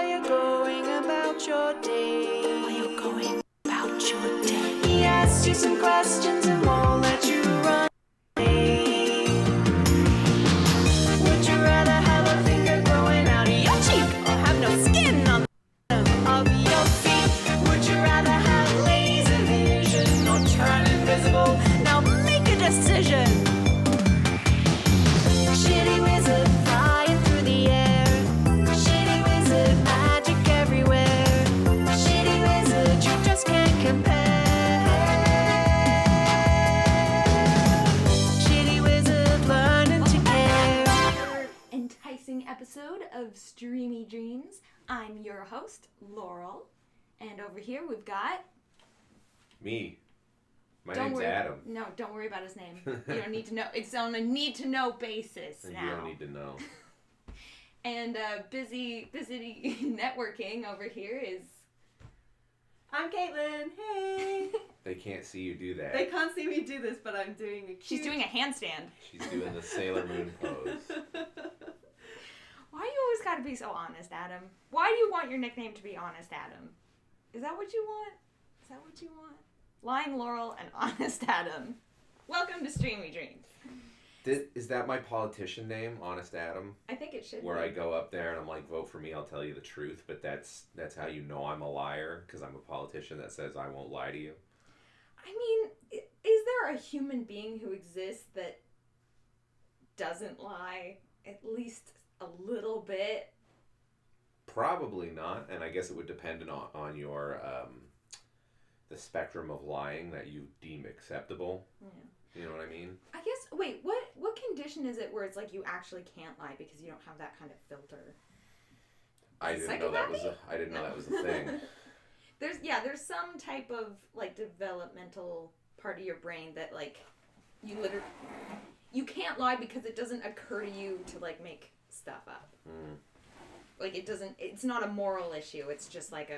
while you're going about your day. While you're going about your day. He asks you some questions and won't let you run away. Would you rather have a finger growing out of your cheek or have no skin on the bottom of your feet? Would you rather have laser vision or turn invisible? Now make a decision. Shitty wizard flying through the air. Shitty wizard magic everywhere. Shitty wizard you just can't compare. Shitty wizard learning to care. Another enticing episode of Streamy Dreams. I'm your host, Laurel. And over here we've got... Me. My name's Adam. No, don't worry about his name. You don't need to know. It's on a need-to-know basis now. You don't need to know. And busy networking over here is... I'm Caitlin. Hey. They can't see you do that. They can't see me do this, but I'm doing a cute... She's doing a handstand. She's doing the Sailor Moon pose. Why you always gotta be so honest, Adam? Why do you want your nickname to be Honest Adam? Is that what you want? Is that what you want? Lying Laurel and Honest Adam. Welcome to Streamy Dreams. Is that my politician name, Honest Adam? I think it should Where be. I go up there and I'm like, vote for me, I'll tell you the truth. But that's how you know I'm a liar, because I'm a politician that says I won't lie to you. I mean, is there a human being who exists that doesn't lie at least a little bit? Probably not, and I guess it would depend on your the spectrum of lying that you deem acceptable. Yeah. You know what I mean? I guess, wait, what condition is it where it's like you actually can't lie because you don't have that kind of filter? I didn't know that was a thing. There's some type of like developmental part of your brain that like you can't lie because it doesn't occur to you to like make stuff up. Mm. Like it's not a moral issue, it's just like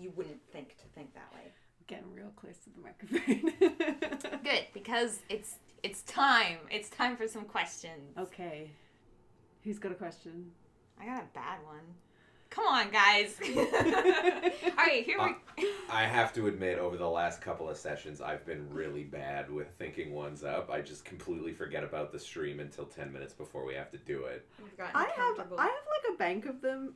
you wouldn't think that way. Getting real close to the microphone. Good, because it's time. It's time for some questions. Okay. Who's got a question? I got a bad one. Come on, guys. All right, here we... I have to admit, over the last couple of sessions, I've been really bad with thinking ones up. I just completely forget about the stream until 10 minutes before we have to do it. I have like a bank of them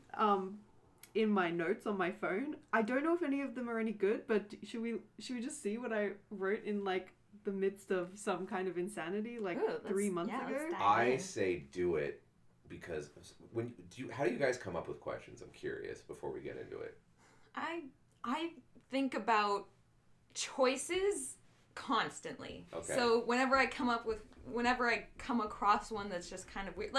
in my notes on my phone. I don't know if any of them are any good, but should we just see what I wrote in like the midst of some kind of insanity 3 months ago? I say do it. Because how do you guys come up with questions? I'm curious before we get into it. I think about choices constantly. Okay. So whenever I come across one that's just kind of weird,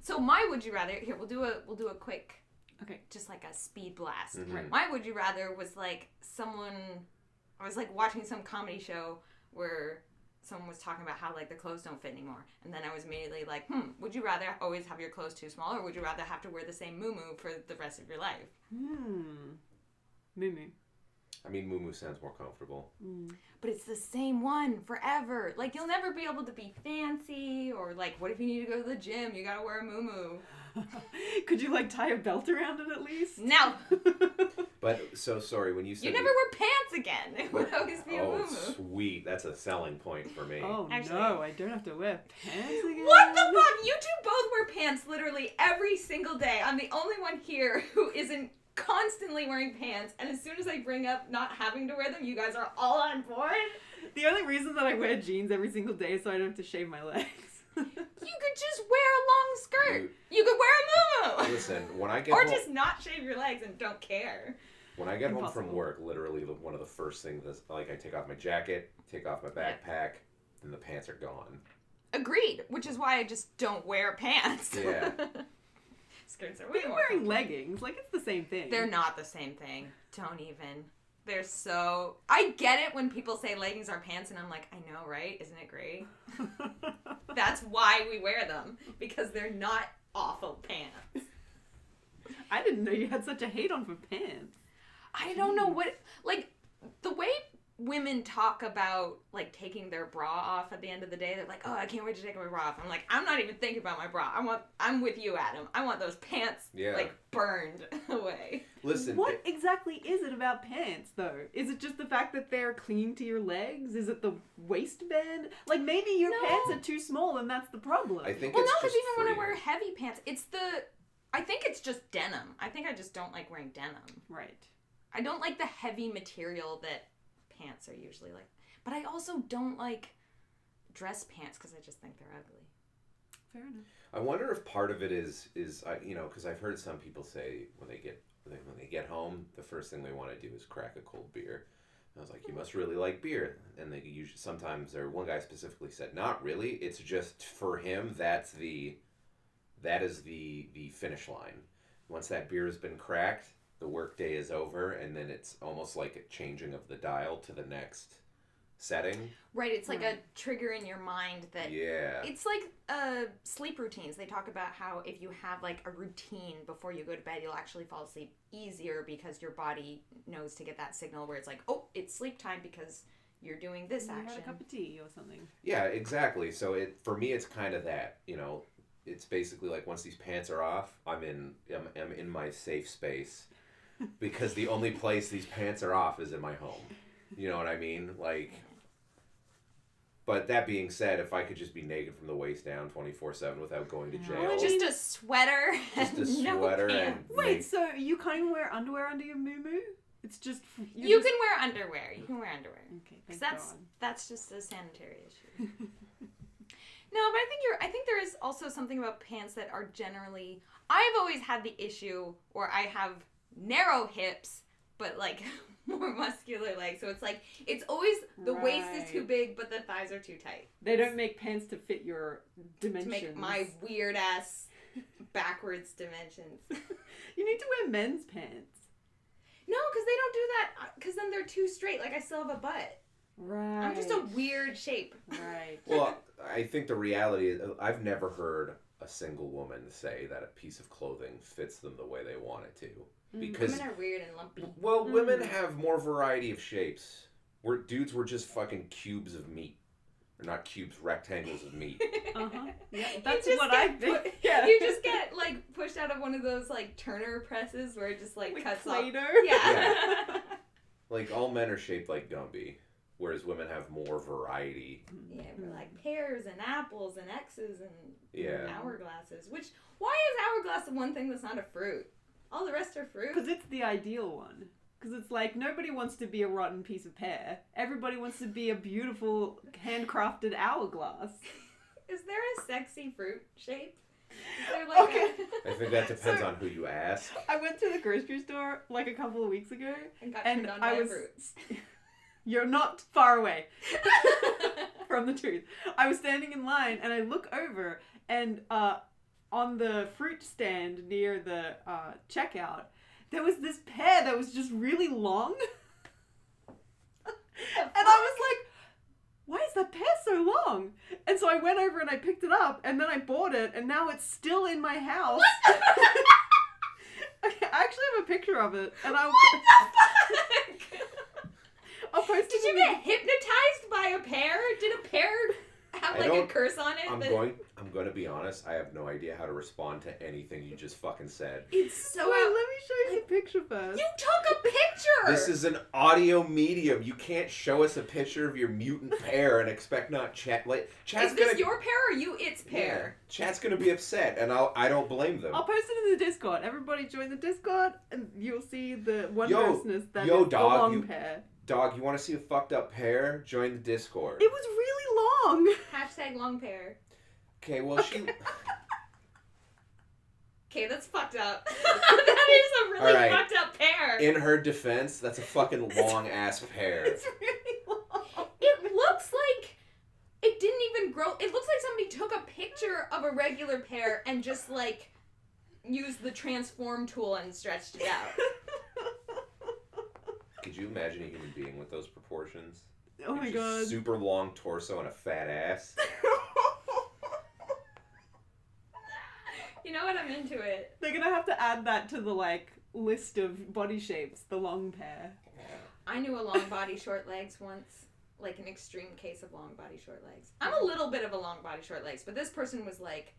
so my would you rather, here we'll do a quick, okay, just like a speed blast. Mm-hmm. Right. My would you rather was like I was like watching some comedy show where someone was talking about how like the clothes don't fit anymore, and then I was immediately like, would you rather always have your clothes too small, or would you rather have to wear the same muumuu for the rest of your life? Muumuu. I mean, muumuu sounds more comfortable. But it's the same one forever. Like, you'll never be able to be fancy, or like, what if you need to go to the gym? You gotta wear a muumuu. Could you like tie a belt around it at least? No. But so sorry when you said you never wear pants again. It would always be a muumuu. Oh, sweet! That's a selling point for me. Oh Actually, no, I don't have to wear pants again. What the fuck? You two both wear pants literally every single day. I'm the only one here who isn't constantly wearing pants, and as soon as I bring up not having to wear them, you guys are all on board. The only reason that I wear jeans every single day is so I don't have to shave my legs. You could just wear a long skirt. You could wear a muumuu. Listen, when I get or home, just not shave your legs and don't care. when I get home from work, literally one of the first things is like I take off my jacket, take off my backpack, and the pants are gone. Agreed, which is why I just don't wear pants. Yeah. Skirts are way But you're more wearing comfortable. leggings. Like, it's the same thing. They're not the same thing. Don't even. They're so... I get it when people say leggings are pants, and I'm like, I know, right? Isn't it great? That's why we wear them. Because they're not awful pants. I didn't know you had such a hate on for pants. I don't know what... Like, the way women talk about like taking their bra off at the end of the day. They're like, oh, I can't wait to take my bra off. I'm like, I'm not even thinking about my bra. I'm with you, Adam. I want those pants like burned away. Listen, what exactly is it about pants though? Is it just the fact that they're clinging to your legs? Is it the waistband? Like maybe your pants are too small and that's the problem. I think well, it's no, because just even when I freedom. wear heavy pants, I think it's just denim. I think I just don't like wearing denim. Right. I don't like the heavy material that pants are usually like. But I also don't like dress pants because I just think they're ugly. Fair enough. I wonder if part of it is because I've heard some people say when they get home, the first thing they want to do is crack a cold beer. And I was like, you must really like beer. And they usually sometimes, or one guy specifically said, not really. It's just for him that is the finish line. Once that beer has been cracked, the workday is over, and then it's almost like a changing of the dial to the next setting. Right, it's like a trigger in your mind that... Yeah. It's like sleep routines. They talk about how if you have like a routine before you go to bed, you'll actually fall asleep easier because your body knows to get that signal where it's like, oh, it's sleep time because you're doing this action. You had a cup of tea or something. Yeah, exactly. So for me, it's kind of that, it's basically like once these pants are off, I'm in my safe space because the only place these pants are off is in my home. You know what I mean? Like, but that being said, if I could just be naked from the waist down 24/7 without going to jail, Just a sweater. just a no sweater pants. and Wait, so you can't even wear underwear under your muumuu? It's just You can wear underwear. You can wear underwear. Okay, Because thank that's just a sanitary issue. No, but I think there is also something about pants that are generally... I've always had the issue where I have narrow hips, but like more muscular legs. So it's like, it's always, the waist is too big, but the thighs are too tight. They don't make pants to fit your dimensions. To make my weird ass backwards dimensions. You need to wear men's pants. No, because they don't do that, because then they're too straight. Like, I still have a butt. Right. I'm just a weird shape. Right. Well, I think the reality is I've never heard a single woman say that a piece of clothing fits them the way they want it to. Because Women are weird and lumpy. well, women have more variety of shapes. Dudes were just fucking cubes of meat. Or not cubes, rectangles of meat. Uh-huh. Yeah, that's just what get I've been. Yeah. You just get, like, pushed out of one of those, like, Turner presses where it just, like cuts off. Play-Doh? Yeah. Like, all men are shaped like Gumby, whereas women have more variety. Yeah, we're like pears and apples and X's and hourglasses. Which, why is hourglass the one thing that's not a fruit? All the rest are fruit. Because it's the ideal one. Because it's like, nobody wants to be a rotten piece of pear. Everybody wants to be a beautiful, handcrafted hourglass. Is there a sexy fruit shape? Is there like Okay. I think that depends on who you ask. I went to the grocery store, like, a couple of weeks ago. and got And turned on I by was... fruits? You're not far away from the truth. I was standing in line, and I look over, and on the fruit stand near the checkout, there was this pear that was just really long. And I was like, why is that pear so long? And so I went over and I picked it up, and then I bought it, and now it's still in my house. Okay, I actually have a picture of it, and I'll post it. Did you get hypnotized by a pear? Did a pear have like a curse on it? I'm going to be honest. I have no idea how to respond to anything you just fucking said. It's so. Wait, let me show you the picture first. You took a picture. This is an audio medium. You can't show us a picture of your mutant pear and expect not chat. Like, chat's Is this gonna, your pear or you its pear? Yeah, chat's gonna be upset, and I don't blame them. I'll post it in the Discord. Everybody join the Discord, and you'll see the Yo, wondrousness that yo, is dog, the long you- pear. Dog, you want to see a fucked up pear? Join the Discord. It was really long. Hashtag long pear. Okay, well she. Okay, that's fucked up. That is a really All right. fucked up pear. In her defense, that's a fucking long ass pear. It's really long. It looks like it didn't even grow. It looks like somebody took a picture of a regular pear and just like used the transform tool and stretched it out. Could you imagine a human being with those proportions? Oh my Just god. Super long torso and a fat ass. You know what? I'm into it. They're gonna have to add that to the, like, list of body shapes, the long pear. I knew a long body, short legs once. Like an extreme case of long body, short legs. I'm a little bit of a long body, short legs, but this person was like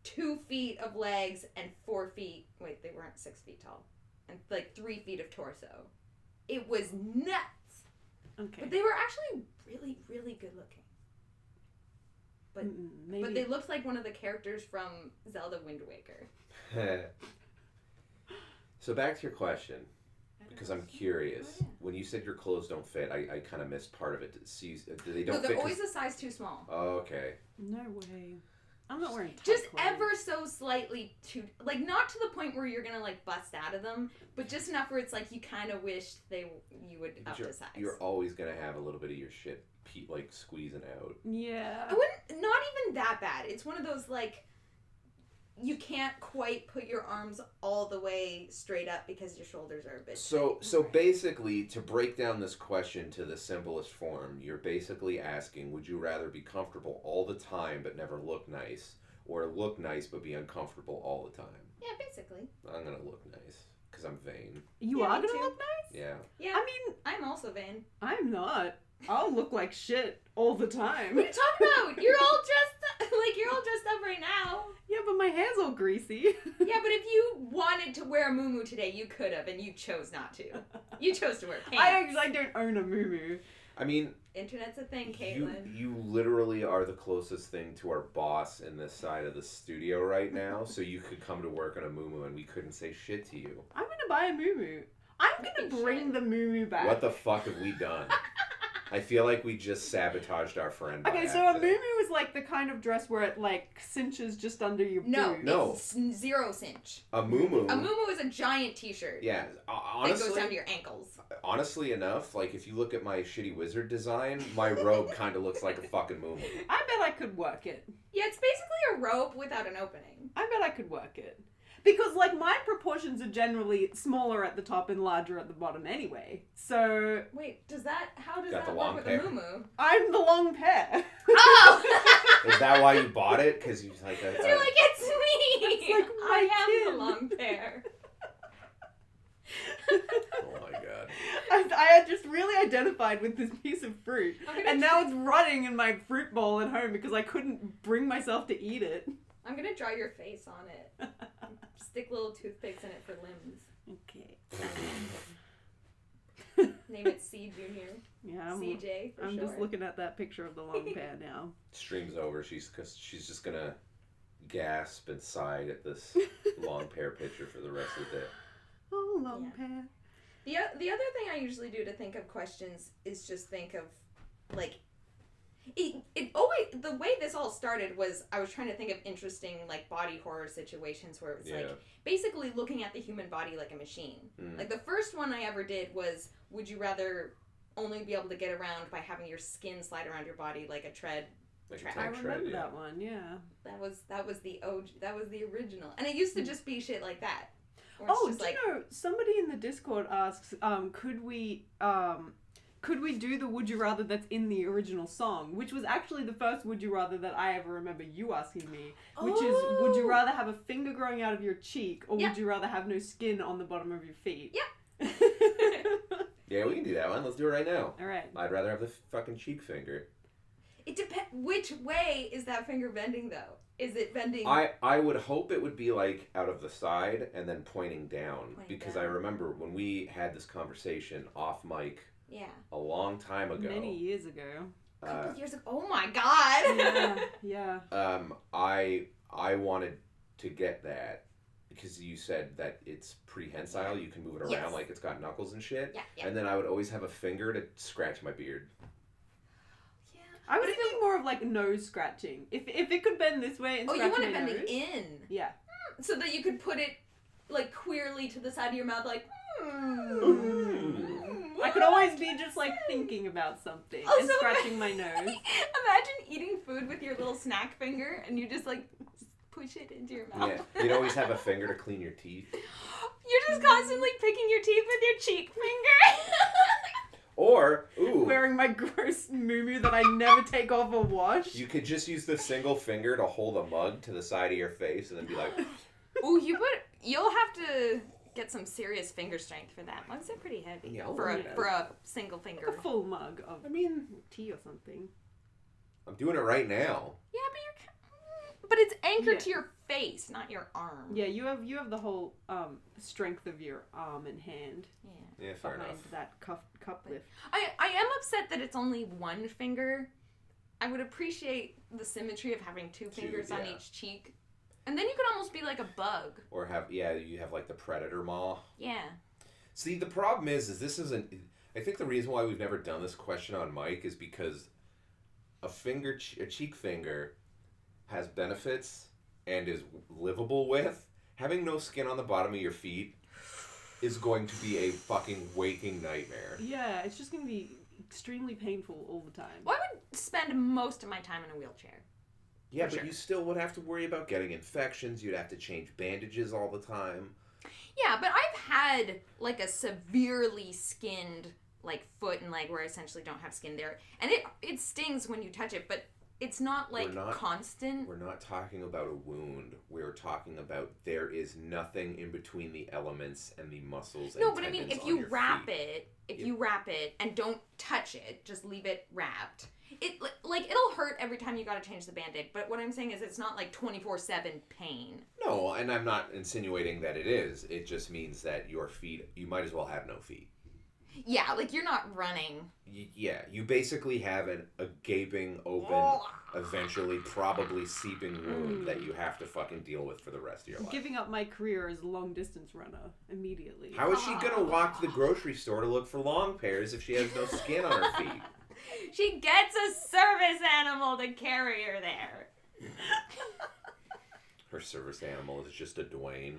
2 feet of legs and 4 feet. Wait, they weren't 6 feet tall. And like 3 feet of torso. It was nuts. Okay. But they were actually really, really good looking. But they looked like one of the characters from Zelda Wind Waker. So back to your question, because I'm curious. Oh, yeah. When you said your clothes don't fit, I kind of missed part of it. They don't No, they're fit? always a size too small. Oh, okay. No way. I'm not wearing tight Just clothes. ever so slightly too, like not to the point where you're gonna like bust out of them, but just enough where it's like you kind of wish you would But up to size. you're always gonna have a little bit of your shit like squeezing out. Yeah. I wouldn't, not even that bad. It's one of those like, you can't quite put your arms all the way straight up because your shoulders are a bit. So basically, to break down this question to the simplest form, you're basically asking, would you rather be comfortable all the time but never look nice, or look nice but be uncomfortable all the time? Yeah, basically. I'm gonna look nice because I'm vain. You Yeah, are me gonna too. look nice? Yeah. Yeah. I mean, I'm also vain. I'm not. I'll look like shit all the time. What are you talking about? You're all dressed up right now. Yeah, but my hair's all greasy. Yeah, but if you wanted to wear a muumuu today, you could have, and you chose not to. You chose to wear pants. I don't own a muumuu. I mean, Internet's a thing, you Caitlin. literally are the closest thing to our boss in this side of the studio right now, so you could come to work on a muumuu and we couldn't say shit to you. I'm gonna buy a muumuu. I'm gonna Maybe bring should. the muumuu back. What the fuck have we done? I feel like we just sabotaged our friend. by Okay, so a accident. muumuu is like the kind of dress where it like cinches just under your No, boob. No. it's zero cinch. A muumuu. A muumuu is a giant t-shirt Yeah, that honestly, goes down to your ankles. honestly enough, like if you look at my shitty wizard design, my robe kind of looks like a fucking muumuu. I bet I could work it. Yeah, it's basically a robe without an opening. I bet I could work it. Because, like, my proportions are generally smaller at the top and larger at the bottom anyway. So, Wait, how does Got the that long work with pair. a muumuu? I'm the long pair. Oh! Is that why you bought it? Because you like You're like, it's me! It's like my I am kid. the long pair. Oh my god. I had just really identified with this piece of fruit. I'm gonna And now it's rotting in my fruit bowl at home because I couldn't bring myself to eat it. I'm gonna draw your face on it. Stick little toothpicks in it for limbs. Okay. Name it C Junior. Yeah, CJ for I'm short. just looking at that picture of the long pair now. Stream's over. She's just gonna gasp and sigh at this long pair picture for the rest of the day. Oh, long Yeah. pair. The other thing I usually do to think of questions is just think of, like, it always, the way this all started was I was trying to think of interesting, like, body horror situations where it was, like, basically looking at the human body like a machine. Mm. Like, the first one I ever did was, would you rather only be able to get around by having your skin slide around your body like a tread? Like a I I tank remember tread, yeah. that one, yeah. That was the OG, that was the original. And it used to just be shit like that. Where it's Oh, just do you know, somebody in the Discord asks, could we do the Would You Rather that's in the original song, which was actually the first Would You Rather that I ever remember you asking me, which is, would you rather have a finger growing out of your cheek, or Yeah. would you rather have no skin on the bottom of your feet? Yeah. Yeah, we can do that one. Let's do it right now. Alright. I'd rather have the fucking cheek finger. It depends. Which way is that finger bending, though? Is it bending? I would hope it would be like out of the side and then pointing down, because I down. remember when we had this conversation off mic Yeah. a long time ago. Many years ago. A couple years ago. Oh my god. Yeah, yeah. I wanted to get that because you said that it's prehensile. You can move it around Yes. like it's got knuckles and shit. Yeah, yeah. And then I would always have a finger to scratch my beard. Yeah. I was thinking more of like nose scratching. If it could bend this way and Oh, scratch you want it my bending nose. in. Yeah. So that you could put it, like, queerly to the side of your mouth, like, I could always be just like thinking about something and Also, scratching my nose. Imagine eating food with your little snack finger and you just, like, push it into your mouth. Yeah, you'd always have a finger to clean your teeth. You're just constantly picking your teeth with your cheek finger. Or, ooh, Wearing my gross muumuu that I never take off or wash. you could just use the single finger to hold a mug to the side of your face and then be like, Ooh, you'll have to get some serious finger strength for that. Mugs are pretty heavy Yeah, for yeah. a single finger. A full mug of tea or something. I'm doing it right now. Yeah, but it's anchored Yeah. to your face, not your arm. Yeah, you have the whole strength of your arm and hand Yeah. Yeah, fair behind enough. that cup lift. I am upset that it's only one finger. I would appreciate the symmetry of having two fingers on yeah. each cheek. And then you could almost be like a bug. Or you have like the predator maw. Yeah. See, the problem is this isn't. I think the reason why we've never done this question on mic is because a cheek finger has benefits and is livable with. Having no skin on the bottom of your feet is going to be a fucking waking nightmare. Yeah, it's just gonna be extremely painful all the time. Well, I would spend most of my time in a wheelchair. Yeah, For but sure. you still would have to worry about getting infections. You'd have to change bandages all the time. Yeah, but I've had like a severely skinned like foot and leg where I essentially don't have skin there. And it stings when you touch it, but it's not like constant. We're not talking about a wound. We're talking about there is nothing in between the elements and the muscles. No, and but I mean, tendons if on you your wrap feet. it, you wrap it and don't touch it, just leave it wrapped. It like it'll hurt every time you gotta change the Band-Aid. But what I'm saying is, it's not like 24/7 pain. No, and I'm not insinuating that it is. It just means that your feet, you might as well have no feet. Yeah, like you're not running. Yeah, you basically have a gaping, open, eventually probably seeping wound that you have to fucking deal with for the rest of your life. Giving up my career as a long distance runner immediately. How is she gonna walk to the grocery store to look for long pears if she has no skin on her feet? She gets a service animal to carry her there. Her service animal is just a Dwayne.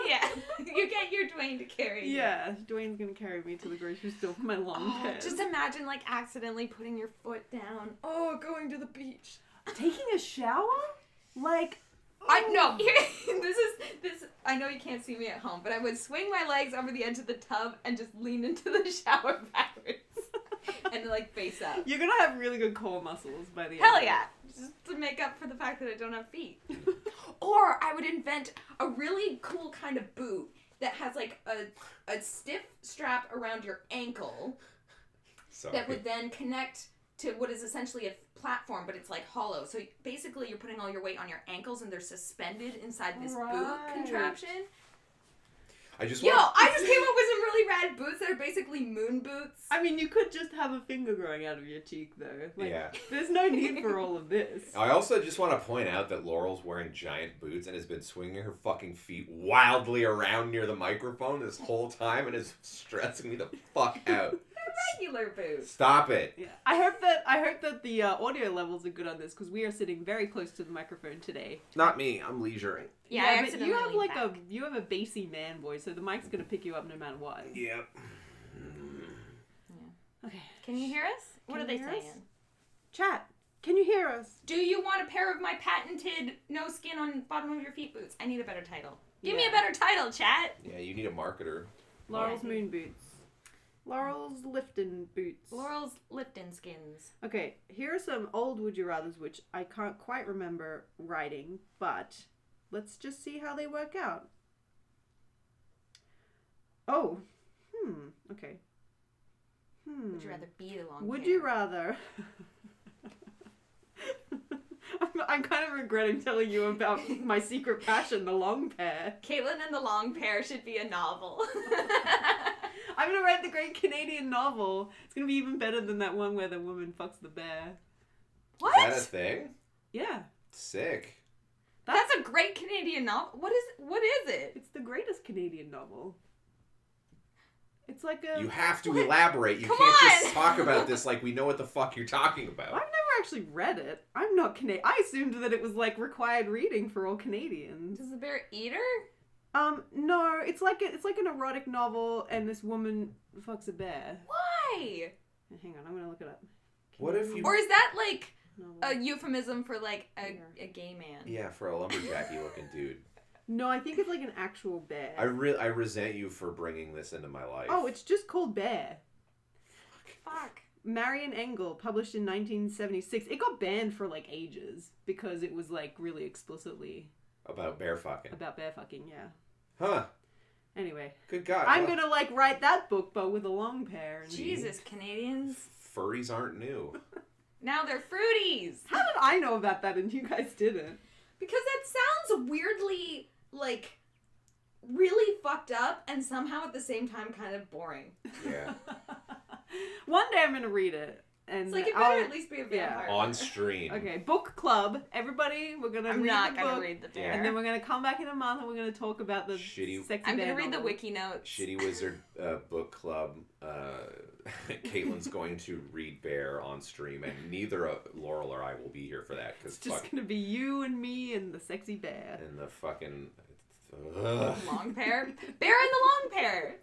Yeah, you get your Dwayne to carry you. Yeah, Dwayne's gonna carry me to the grocery store for my long pears. Just imagine like accidentally putting your foot down. Oh, going to the beach. Taking a shower? Like, I know. This. I know you can't see me at home, but I would swing my legs over the edge of the tub and just lean into the shower backwards and like face up. you're gonna have really good core muscles by the end. Hell yeah! Just to make up for the fact that I don't have feet. Or I would invent a really cool kind of boot that has like a stiff strap around your ankle Sorry. that would then connect to what is essentially a platform, but it's like hollow. So basically you're putting all your weight on your ankles and they're suspended inside this boot Right. contraption. I just Yo, want. I just came up with some really rad boots that are basically moon boots. I mean, you could just have a finger growing out of your cheek, though. Like, Yeah. There's no need for all of this. I also just want to point out that Laurel's wearing giant boots and has been swinging her fucking feet wildly around near the microphone this whole time and is stressing me the fuck out. Regular boots. Stop it. Yeah. I hope that the audio levels are good on this because we are sitting very close to the microphone today. Not me. I'm leisuring. Yeah, I but accidentally you have leaned like back. you have a bassy man voice, so the mic's gonna pick you up no matter what. Yep. Okay. Can you hear us? What Can are you they hear us? saying? Chat, can you hear us? Do you want a pair of my patented no skin on bottom of your feet boots? I need a better title. Give me a Yeah. better title, chat. Yeah, you need a marketer. Laurel's Yeah. moon boots. Laurel's Lifton boots. Laurel's Lipton skins. Okay, here are some old Would You Rathers which I can't quite remember writing, but let's just see how they work out. Oh, okay. Would you rather be the long Would hair? you rather... I'm kind of regretting telling you about my secret passion, the long pair. Caitlin and the Long Pair should be a novel. I'm gonna write the great Canadian novel. It's gonna be even better than that one where the woman fucks the bear. What? Is that a thing? Yeah. Sick. That's a great Canadian novel. What is it? It's the greatest Canadian novel. It's like a... You have to elaborate. You Come can't just on! talk about this like we know what the fuck you're talking I've about. never actually read it. I'm not Canadian. I assumed that it was like required reading for all Canadians. Does the bear eat her? No, it's like an erotic novel, and this woman fucks a bear. Why? Hang on, I'm gonna look it up. What if you... Or is that like Novel. a euphemism for like a gay man? Yeah, for a lumberjacky looking dude. No, I think it's like an actual bear. I resent you for bringing this into my life. Oh, it's just called Bear. Fuck. Marion Engel, published in 1976. It got banned for like ages because it was like really explicitly About bear fucking. about bear fucking, yeah. Huh. Anyway, Good God. I'm gonna write that book, but with a long pair. And... Jesus, Canadians. Furries aren't new. Now they're fruities. How did I know about that and you guys didn't? Because that sounds weirdly, really fucked up and somehow at the same time kind of boring. Yeah. One day I'm gonna read it. And It's like it better at least be a vampire. On stream. Okay, book club. Everybody, we're gonna I'm read not the going to book. read the bear. Yeah. And then we're gonna come back in a month and we're gonna talk about the Shitty- sexy I'm going to bear read the novel. wiki notes. Shitty Wizard book club. Caitlin's going to read Bear on stream, and neither Laurel or I will be here for that because It's just gonna be you and me and the sexy bear. and the fucking. Long pair. Bear and the long pair.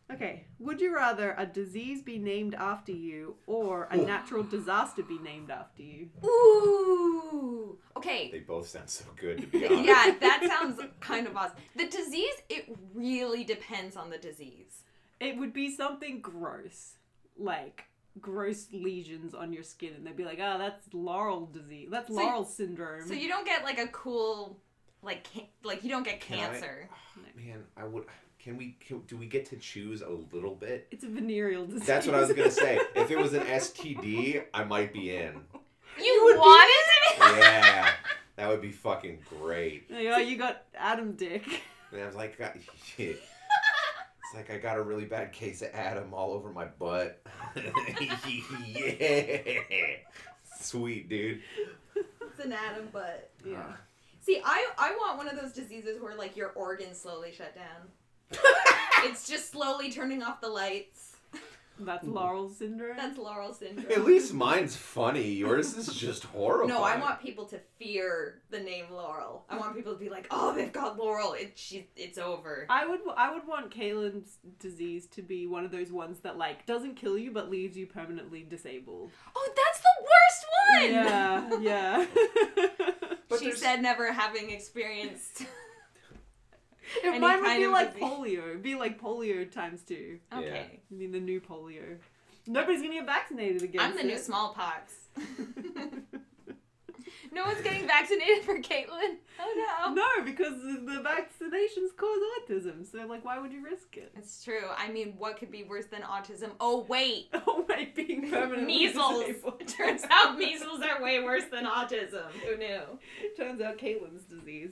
Okay, would you rather a disease be named after you or a natural disaster be named after you? Ooh. Okay. They both sound so good, to be honest. Yeah, that sounds kind of awesome. The disease, it really depends on the disease. It would be something gross, like gross lesions on your skin, and they'd be like, "Oh, that's Laurel disease. That's Laurel syndrome." So you don't get a cool, you don't get Can I- cancer. Man, I would. Do we get to choose a little bit? It's a venereal disease. That's what I was gonna say. If it was an STD, I might be in. You want it to be? Yeah, that would be fucking great. Oh, you got Adam Dick. And I was like, it's like I got a really bad case of Adam all over my butt. Yeah, sweet dude. It's an atom butt. Yeah. See, I want one of those diseases where your organs slowly shut down. It's just slowly turning off the lights. That's Laurel syndrome. That's Laurel syndrome. At least mine's funny. Yours is just horrifying. No, I want people to fear the name Laurel. I want people to be like, "Oh, they've got Laurel. It's over." I would want Caitlin's disease to be one of those ones that doesn't kill you but leaves you permanently disabled. Oh, that's the worst one. Yeah. But She there's- said never having experienced. Mine would kind be of like disease. polio. It'd be like polio times 2. Okay, I mean the new polio. Nobody's gonna get vaccinated against I'm the new it. smallpox. No one's getting vaccinated for Caitlin. Oh no. No, because the vaccinations cause autism. So why would you risk it? It's true. I mean, what could be worse than autism? Oh wait. Oh my, being permanently Measles. disabled. Turns out measles are way worse than autism. Who knew? Turns out Caitlin's disease.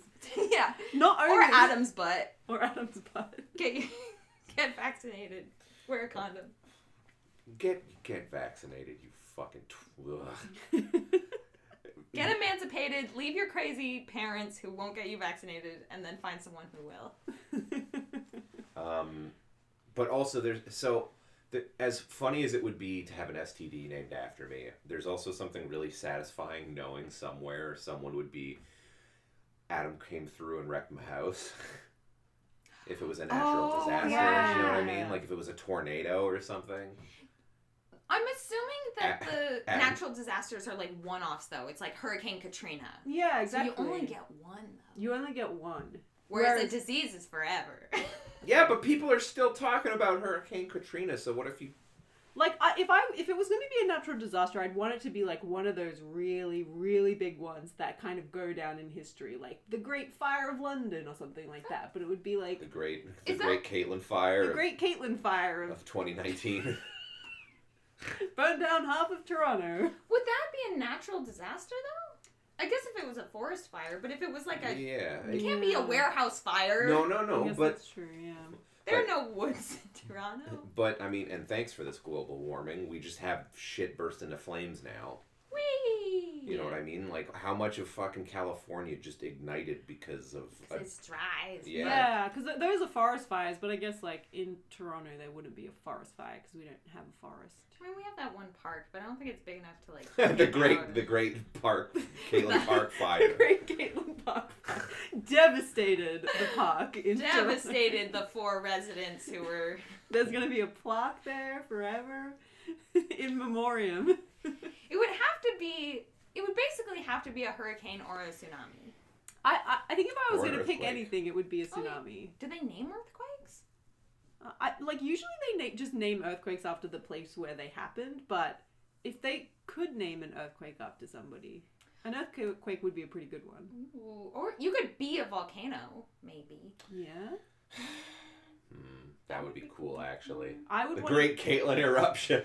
Yeah. Not only Or Adam's butt. Or Adam's butt. Get vaccinated. Wear a condom. Get vaccinated, you fucking. Ugh. Get emancipated. Leave your crazy parents who won't get you vaccinated, and then find someone who will. But also as funny as it would be to have an STD named after me, there's also something really satisfying knowing somewhere someone would be. Adam came through and wrecked my house. If it was a natural disaster, you know what I mean? Like if it was a tornado or something. I'm assuming that the Adam. natural disasters are one-offs, though. It's like Hurricane Katrina. Yeah, exactly. So you only get one, though. You only get one. Whereas a disease is forever. Yeah, but people are still talking about Hurricane Katrina. So what if you? If it was going to be a natural disaster, I'd want it to be one of those really, really big ones that kind of go down in history, like the Great Fire of London or something like that. But it would be The great Caitlin fire. the Great Caitlin Fire of 2019. burned down half of Toronto. Would that be a natural disaster, though? I guess if it was a forest fire, but if it was Yeah. It can't be a warehouse fire. No, I guess but that's true. Yeah. There are no woods in Toronto. But I mean, and thanks for this global warming. We just have shit burst into flames now. Whee! You know what I mean? Like how much of fucking California just ignited because of It's dry. Yeah. because those are forest fires, but I guess in Toronto there wouldn't be a forest fire because we don't have a forest. I mean, we have that one park, but I don't think it's big enough to the great park Caitlin Park fire. The Great Caitlin Park fire devastated the park. In devastated the 4 residents who were. There's gonna be a plaque there forever, in memoriam. It would basically have to be a hurricane or a tsunami. I think if I was Or an gonna pick earthquake. anything, it would be a Oh, yeah. tsunami. Do they name earthquakes? Usually they just name earthquakes after the place where they happened, but if they could name an earthquake after somebody, An earthquake would be a pretty good one. Ooh, or you could be a volcano, maybe. Yeah. That would be cool, actually. I would The wanna... Great Caitlin Eruption.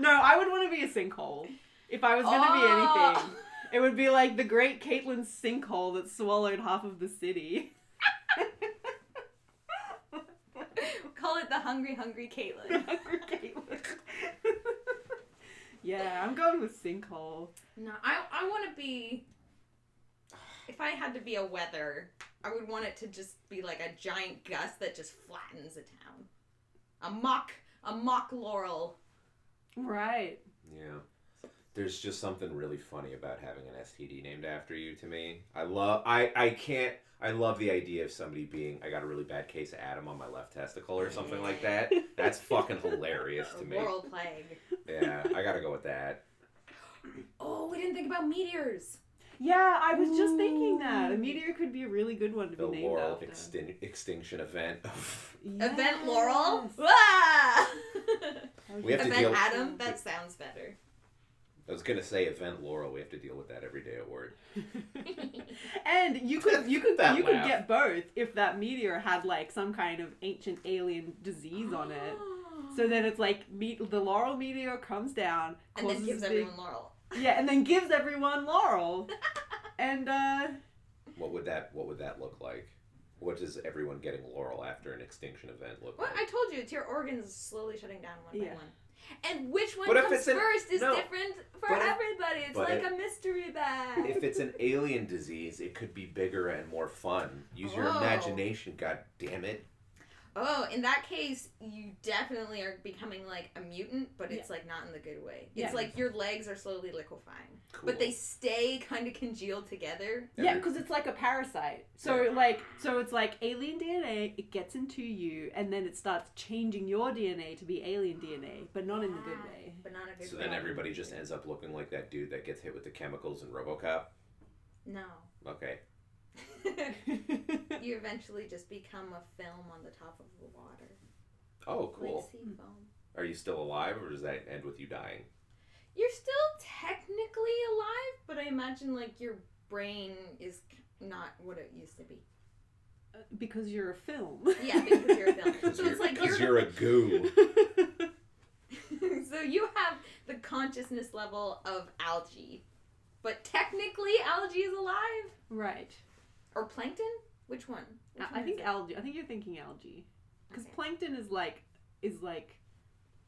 No, I would want to be a sinkhole. If I was going to be anything, it would be like the Great Caitlin sinkhole that swallowed half of the city. Call it the Hungry Caitlin. Hungry Caitlin. Yeah, I'm going with sinkhole. No, I want to be... If I had to be a weather, I would want it to just be like a giant gust that just flattens a town. A mock Laurel. Right. Yeah. There's just something really funny about having an STD named after you to me. I love the idea of somebody being, I got a really bad case of Adam on my left testicle or something like that. That's fucking hilarious to me. Laurel plague. Yeah, I gotta go with that. Oh, we didn't think about meteors. Yeah, I was just thinking that. A meteor could be a really good one to The be named Laurel after. extinction event. Event Laurel? Yes. Ah! We have to Event deal- Adam? That sounds better. I was gonna say event Laurel. We have to deal with that every day at work. And you could That laugh. get both if that meteor had like some kind of ancient alien disease on it. So then it's like the Laurel meteor comes down And then causes gives big- everyone Laurel. Yeah, and then gives everyone Laurel. And What would that look like? What does everyone getting Laurel after an extinction event look Well, like? I told you, it's your organs slowly shutting down one by Yeah. one. And which one But if comes it's an- first is no. different for But if- everybody. It's but like if- a mystery bag. If it's an alien disease, it could be bigger and more fun. Use your Oh. imagination, god damn it. Oh, in that case, you definitely are becoming like a mutant, but it's like not in the good way. It's Yeah. like your legs are slowly liquefying. Cool. But they stay kind of congealed together. yeah, because it's like a parasite. So it's like alien DNA. It gets into you, and then it starts changing your DNA to be alien DNA, but not in the good way. But not a good So way. then everybody just ends up looking like that dude that gets hit with the chemicals in RoboCop? No. Okay. You eventually just become a film on the top of the water. Oh, cool. Like sea foam. Are you still alive, or does that end with you dying? You're still technically alive, but I imagine like your brain is not what it used to be. Because you're a film. Yeah, because you're a film. Because So it's like you're a goo. So you have the consciousness level of algae, but technically algae is alive. Right. Or plankton? Which one? Which I one think is it? algae. I think you're thinking algae. Because Okay. plankton is like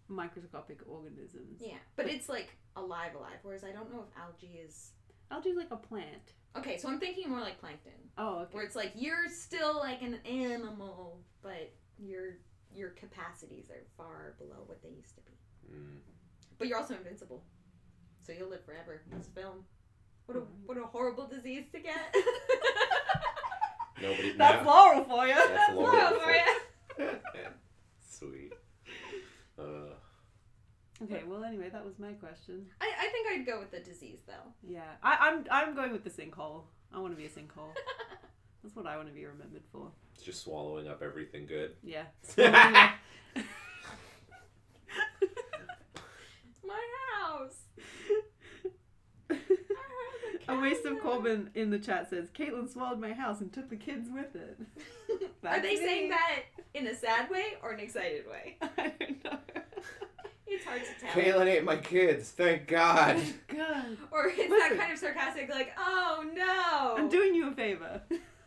microscopic organisms. Yeah, but it's like alive, whereas I don't know if algae is... Algae is like a plant. Okay, so I'm thinking more like plankton, Oh, okay. where it's like you're still like an animal, but your capacities are far below what they used to be. Mm. But you're also invincible, so you'll live forever as film. What a horrible disease to get. Nobody. That's no. Laurel for you. That's Laurel. Laurel for you. Sweet. Okay, well anyway, that was my question. I think I'd go with the disease though. Yeah, I'm going with the sinkhole. I want to be a sinkhole. That's what I want to be remembered for. It's just swallowing up everything good. Yeah. My house. A waste of Corbin in the chat says, Caitlin swallowed my house and took the kids with it. Are they That's saying me. that in a sad way or an excited way? I don't know. It's hard to tell. Caitlin ate my kids, thank God. God. Or it's that Listen. kind of sarcastic, like, oh no. I'm doing you a favor.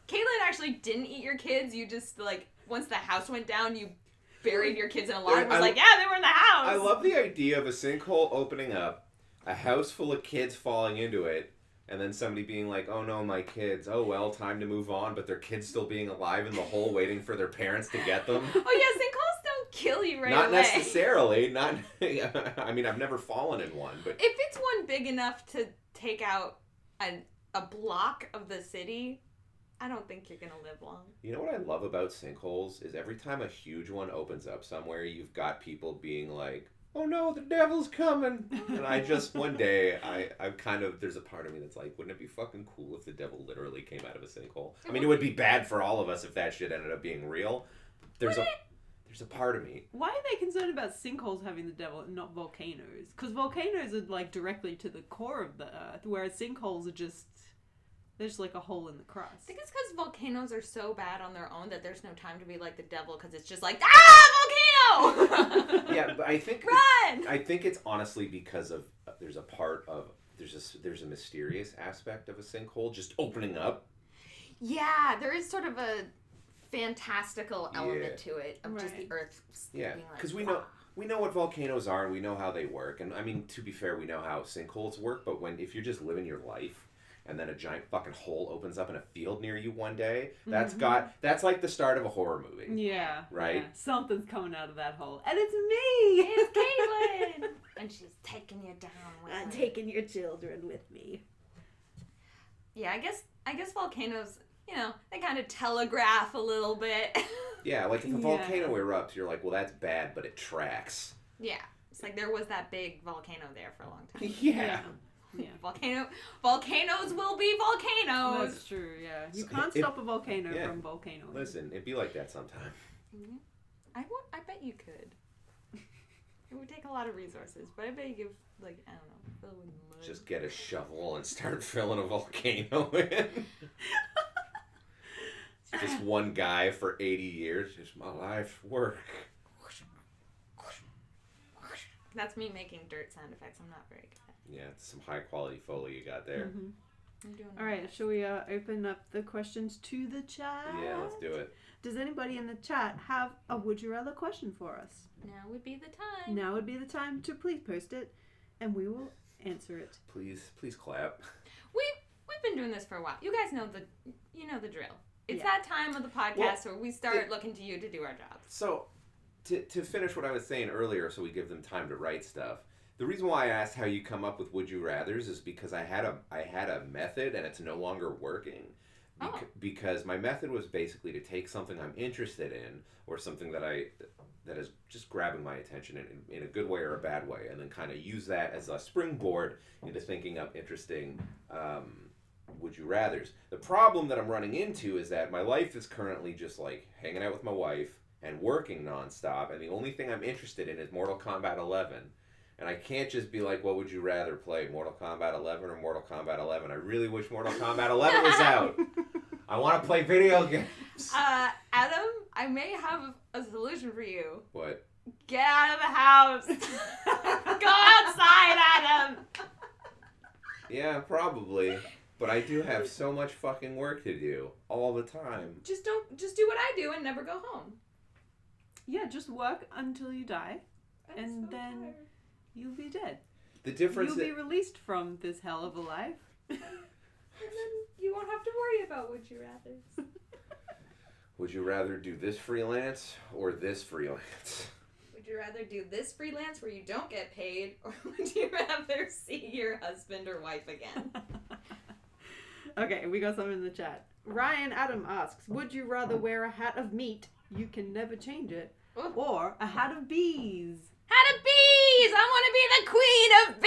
Caitlin actually didn't eat your kids. You just, like, once the house went down, you buried your kids in a log and was like, yeah, they were in the house. I love the idea of a sinkhole opening up, a house full of kids falling into it, and then somebody being like, oh no, my kids. Oh well, time to move on, but their kids still being alive in the hole waiting for their parents to get them. Oh yeah, sinkholes don't kill you right Not away. necessarily. Not. I mean, I've never fallen in one, but If it's one big enough to take out a block of the city, I don't think you're gonna live long. you know what I love about sinkholes is every time a huge one opens up somewhere, you've got people being like, oh no, the devil's coming. And I just, one day, I'm kind of, there's a part of me that's like, wouldn't it be fucking cool if the devil literally came out of a sinkhole? I mean, it would be bad for all of us if that shit ended up being real. There's Would a, it? there's a part of me. Why are they concerned about sinkholes having the devil and not volcanoes? Because volcanoes are like directly to the core of the earth, whereas sinkholes are just, they're just like a hole in the crust. I think it's because volcanoes are so bad on their own that there's no time to be like the devil because it's just like, volcano! Yeah, but I think Run! I think it's honestly because of there's a mysterious aspect of a sinkhole just opening up. Yeah, there is sort of a fantastical element Yeah. to it of just the earth Yeah, being like, because we know what volcanoes are and we know how they work, and I mean, to be fair, we know how sinkholes work. But if you're just living your life and then a giant fucking hole opens up in a field near you one day, that's like the start of a horror movie. Yeah. Right? Yeah. Something's coming out of that hole. And it's me! It's Caitlin! And she's taking you down with I'm her. taking your children with me. Yeah, I guess volcanoes, you know, they kind of telegraph a little bit. Yeah, like if a volcano erupts, you're like, well, that's bad, but it tracks. Yeah, it's like there was that big volcano there for a long time. Yeah. Yeah. Volcanoes will be volcanoes. That's true, yeah. You can't stop a volcano from volcanoing. Listen, it'd be like that sometime. Mm-hmm. I bet you could. It would take a lot of resources, but I bet you could, like, I don't know, fill it with mud. Just get a shovel and start filling a volcano in. Just one guy for 80 years. Just my life's work. That's me making dirt sound effects. I'm not very good at it. Yeah, it's some high quality Foley you got there. Mm-hmm. I'm doing All right, shall we open up the questions to the chat? Yeah, let's do it. Does anybody in the chat have a would you rather question for us? Now would be the time. Now would be the time to please post it, and we will answer it. Please clap. We've been doing this for a while. You guys know the drill. It's Yeah. that time of the podcast where we start looking to you to do our jobs. So, to finish what I was saying earlier, so we give them time to write stuff. The reason why I asked how you come up with would you rather's is because I had a method and it's no longer working. Because my method was basically to take something I'm interested in or something that is just grabbing my attention in a good way or a bad way, and then kind of use that as a springboard into thinking up interesting would you rather's. The problem that I'm running into is that my life is currently just like hanging out with my wife and working nonstop, and the only thing I'm interested in is Mortal Kombat 11. And I can't just be like, what would you rather play, Mortal Kombat 11 or Mortal Kombat 11? I really wish Mortal Kombat 11 was out. I want to play video games. Adam, I may have a solution for you. What? Get out of the house. Go outside, Adam. Yeah, probably. But I do have so much fucking work to do all the time. Just do what I do and never go home. Yeah, just work until you die, I'm and so then tired. you'll be dead. The difference You'll be released from this hell of a life. And then you won't have to worry about would you rather. Would you rather do this freelance or this freelance? Would you rather do this freelance where you don't get paid, or would you rather see your husband or wife again? Okay, we got some in the chat. Ryan Adam asks, would you rather wear a hat of meat, you can never change it, or a hat of bees? Hat of bees! I want to be the queen of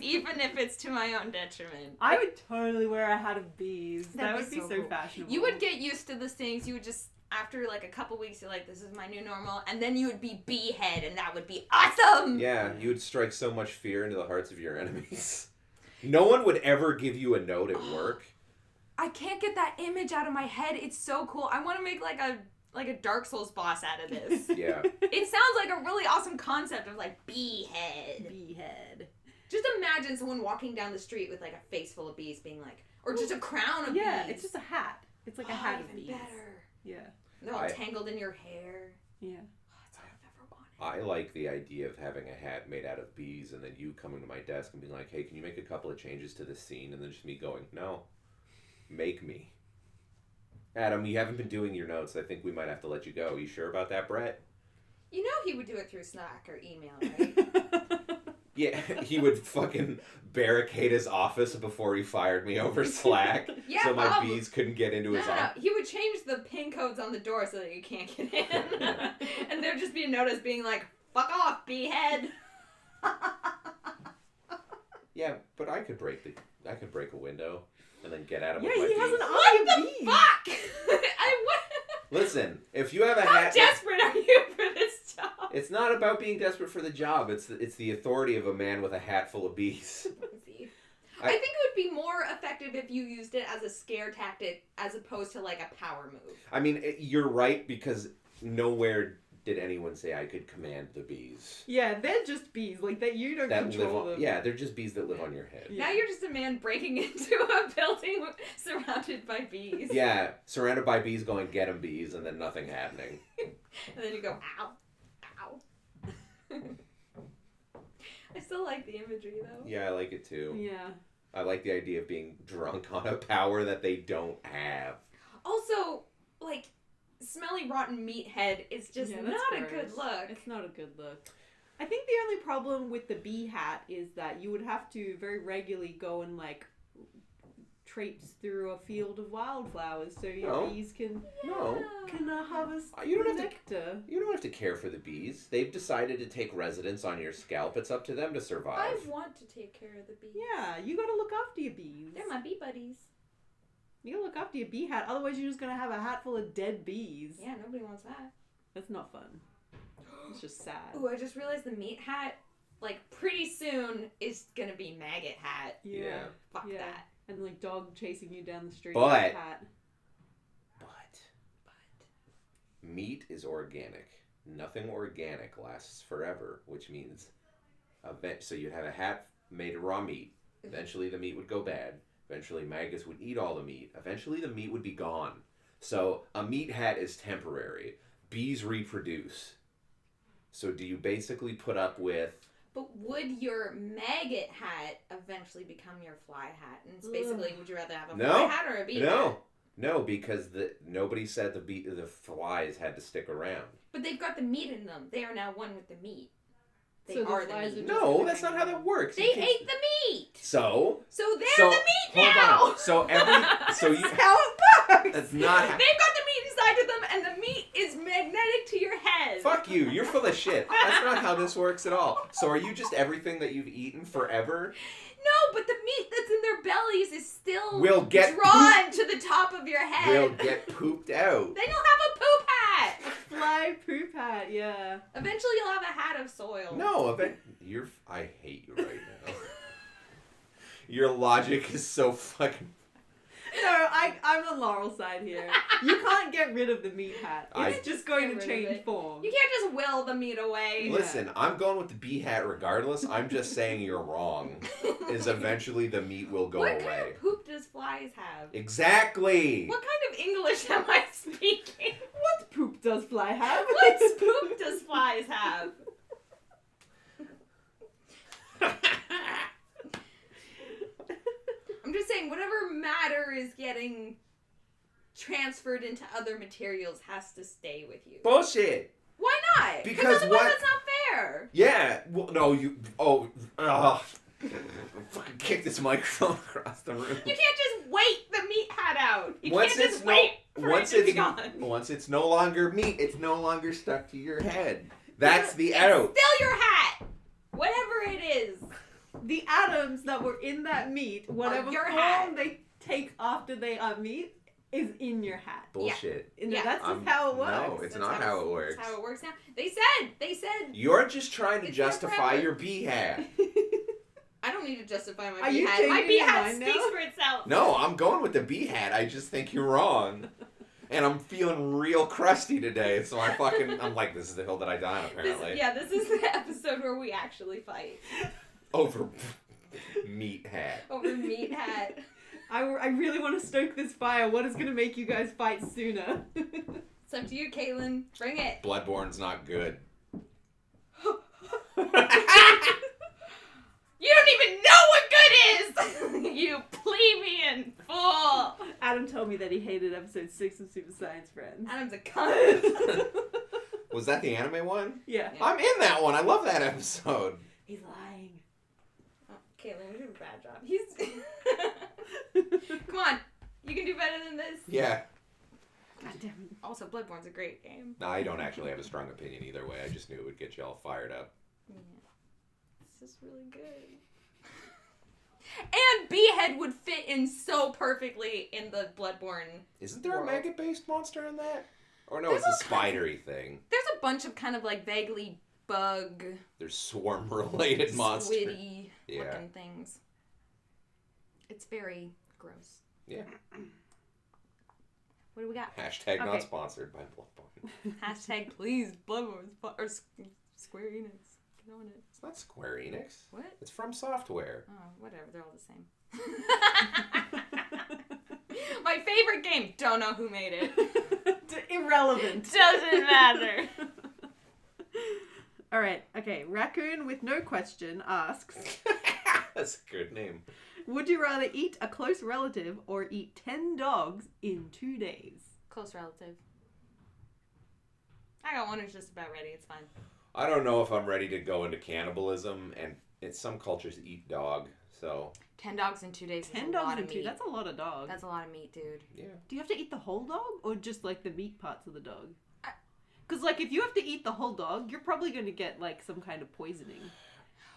bees! Even if it's to my own detriment. I would totally wear a hat of bees. That That'd would be be so so cool. fashionable. You would get used to the things. You would just, after like a couple weeks, you're like, this is my new normal. And then you would be bee head, and that would be awesome! Yeah, you would strike so much fear into the hearts of your enemies. No one would ever give you a note at work. I can't get that image out of my head. It's so cool. I want to make like a Dark Souls boss out of this. Yeah. It sounds like a really awesome concept of like bee head. Bee head. Just imagine someone walking down the street with like a face full of bees being like, or just a crown of bees. Yeah, it's just a hat. It's like a hat of even bees. better. Yeah. They're all tangled in your hair. Yeah. Oh, that's all I've ever wanted. I like the idea of having a hat made out of bees and then you coming to my desk and being like, hey, can you make a couple of changes to this scene? And then just me going, no, make me. Adam, you haven't been doing your notes. I think we might have to let you go. You sure about that, Brett? You know he would do it through Slack or email, right? Yeah, he would fucking barricade his office before he fired me over Slack Yeah, so my probably. bees couldn't get into his office. He would change the pin codes on the door so that you can't get in. And there'd just be a notice being like, fuck off, bee head. Yeah, but I could break a window and then get out of Yeah, with my he has bees. an eye of bees. Fuck! Listen, if you have a How hat... desperate are you for this job? It's not about being desperate for the job. It's the authority of a man with a hat full of bees. I think it would be more effective if you used it as a scare tactic as opposed to like a power move. I mean, you're right, because nowhere did anyone say I could command the bees. Yeah, they're just bees. Like, that you don't control them. Yeah, they're just bees that live on your head. Now you're just a man breaking into a building surrounded by bees. Yeah, surrounded by bees going, get 'em bees, and then nothing happening. And then you go, ow, ow. I still like the imagery though. Yeah, I like it too. Yeah. I like the idea of being drunk on a power that they don't have. Also, like, smelly rotten meat head is just Yeah, that's not a gross. good look. It's not a good look. I think the only problem with the bee hat is that you would have to very regularly go and, like, traipse through a field of wildflowers so your bees can harvest You don't the have nectar. You don't have to care for the bees. They've decided to take residence on your scalp. It's up to them to survive. I want to take care of the bees. Yeah, you gotta look after your bees. They're my bee buddies. You gotta look after your bee hat, otherwise you're just gonna have a hat full of dead bees. Yeah, nobody wants that. That's not fun. It's just sad. Ooh, I just realized the meat hat, like, pretty soon is gonna be maggot hat. Yeah. Fuck Yeah. that. And like dog chasing you down the street But- with a hat. But meat is organic. Nothing organic lasts forever, which means so you'd have a hat made of raw meat. Eventually the meat would go bad. Eventually maggots would eat all the meat. Eventually the meat would be gone. So a meat hat is temporary. Bees reproduce. So do you basically put up with... But would your maggot hat eventually become your fly hat? And it's basically, would you rather have a fly hat or a bee hat? No, because nobody said the flies had to stick around. But they've got the meat in them. They are now one with the meat. They So the are the flies meat. are just- No, that's not how that works. They You can't- ate the meat! So they're the meat now! Hold on. So you That's how it works! that's not how... They've got the meat inside of them, and the meat is magnetic to your head. Fuck you, you're full of shit. That's not how this works at all. So are you just everything that you've eaten forever? No, but the meat that's in their bellies is still Will get drawn to the top of your head. Will get pooped out. Then you'll have a poop hat. Fly poop hat, yeah. Eventually, you'll have a hat of soil. No, I hate you right now. Your logic is so fucking... No, I'm on Laurel's side here. You can't get rid of the meat hat. It's just going to Get rid of change it. form. You can't just will the meat away. Listen, I'm going with the bee hat regardless. I'm just saying you're wrong. Is eventually the meat will go What away. kind of poop does flies have? Exactly. What kind of English am I speaking? What poop does fly have? What poop does flies have? I'm just saying, whatever matter is getting transferred into other materials has to stay with you. Bullshit. Why not? Because otherwise what- that's not fair. Yeah. Well, no, you... Fucking kick this microphone across the room. You can't just wait the meat hat out. You Once can't it's just wait for it to be gone. Once it's no longer meat, it's no longer stuck to your head. That's the It's out. still your hat. Whatever it is. The atoms that were in that meat, whatever your form hat. they take after they are meat, is in your hat. Bullshit. And Yeah. that's just how it works. No, it's not how it works. That's how it works now. They said. You're just trying to It's there justify forever. your bee hat. I don't need to justify my Are bee you hat. My changing bee your hat mind now? speaks for itself. No, I'm going with the bee hat. I just think you're wrong. And I'm feeling real crusty today, so I'm like, this is the hill that I die on, apparently. This is the episode where we actually fight Over meat hat. over meat hat. I really want to stoke this fire. What is going to make you guys fight sooner? It's up to you, Caitlin. Bring it. Bloodborne's not good. You don't even know what good is! You plebeian fool! Adam told me that he hated episode 6 of Super Science Friends. Adam's a cunt. Was that the anime one? Yeah. I'm in that one. I love that episode. He's lying. Oh, Caitlin, we did a bad job. Come on. You can do better than this. Yeah. God damn it. Also, Bloodborne's a great game. I don't actually have a strong opinion either way. I just knew it would get you all fired up. Yeah. It's just really good. And Beehead would fit in so perfectly in the Bloodborne. Isn't there World. a maggot-based monster in that? Or no, There's it's a all kinds spidery thing. There's a bunch of kind of like vaguely bug, There's swarm-related monsters. squiddy Yeah. looking things. It's very gross. Yeah. What do we got? Hashtag not Okay. sponsored by Bloodborne. Hashtag please Bloodborne or Square Enix. Get on it. It's not Square Enix. What? It's From Software. Oh, whatever. They're all the same. My favorite game. Don't know who made it. Irrelevant. Doesn't matter. All right. Okay. Raccoon with no question asks, That's a good name. would you rather eat a close relative or eat 10 dogs in 2 days? Close relative. I got one who's just about ready. It's fine. I don't know if I'm ready to go into cannibalism, and in some cultures eat dog, so 10 dogs in 2 days. 10 is a dogs lot in of 2. meat. That's a lot of dogs. That's a lot of meat, dude. yeah. Do you have to eat the whole dog or just like the meat parts of the dog? Because like if you have to eat the whole dog, you're probably going to get like some kind of poisoning.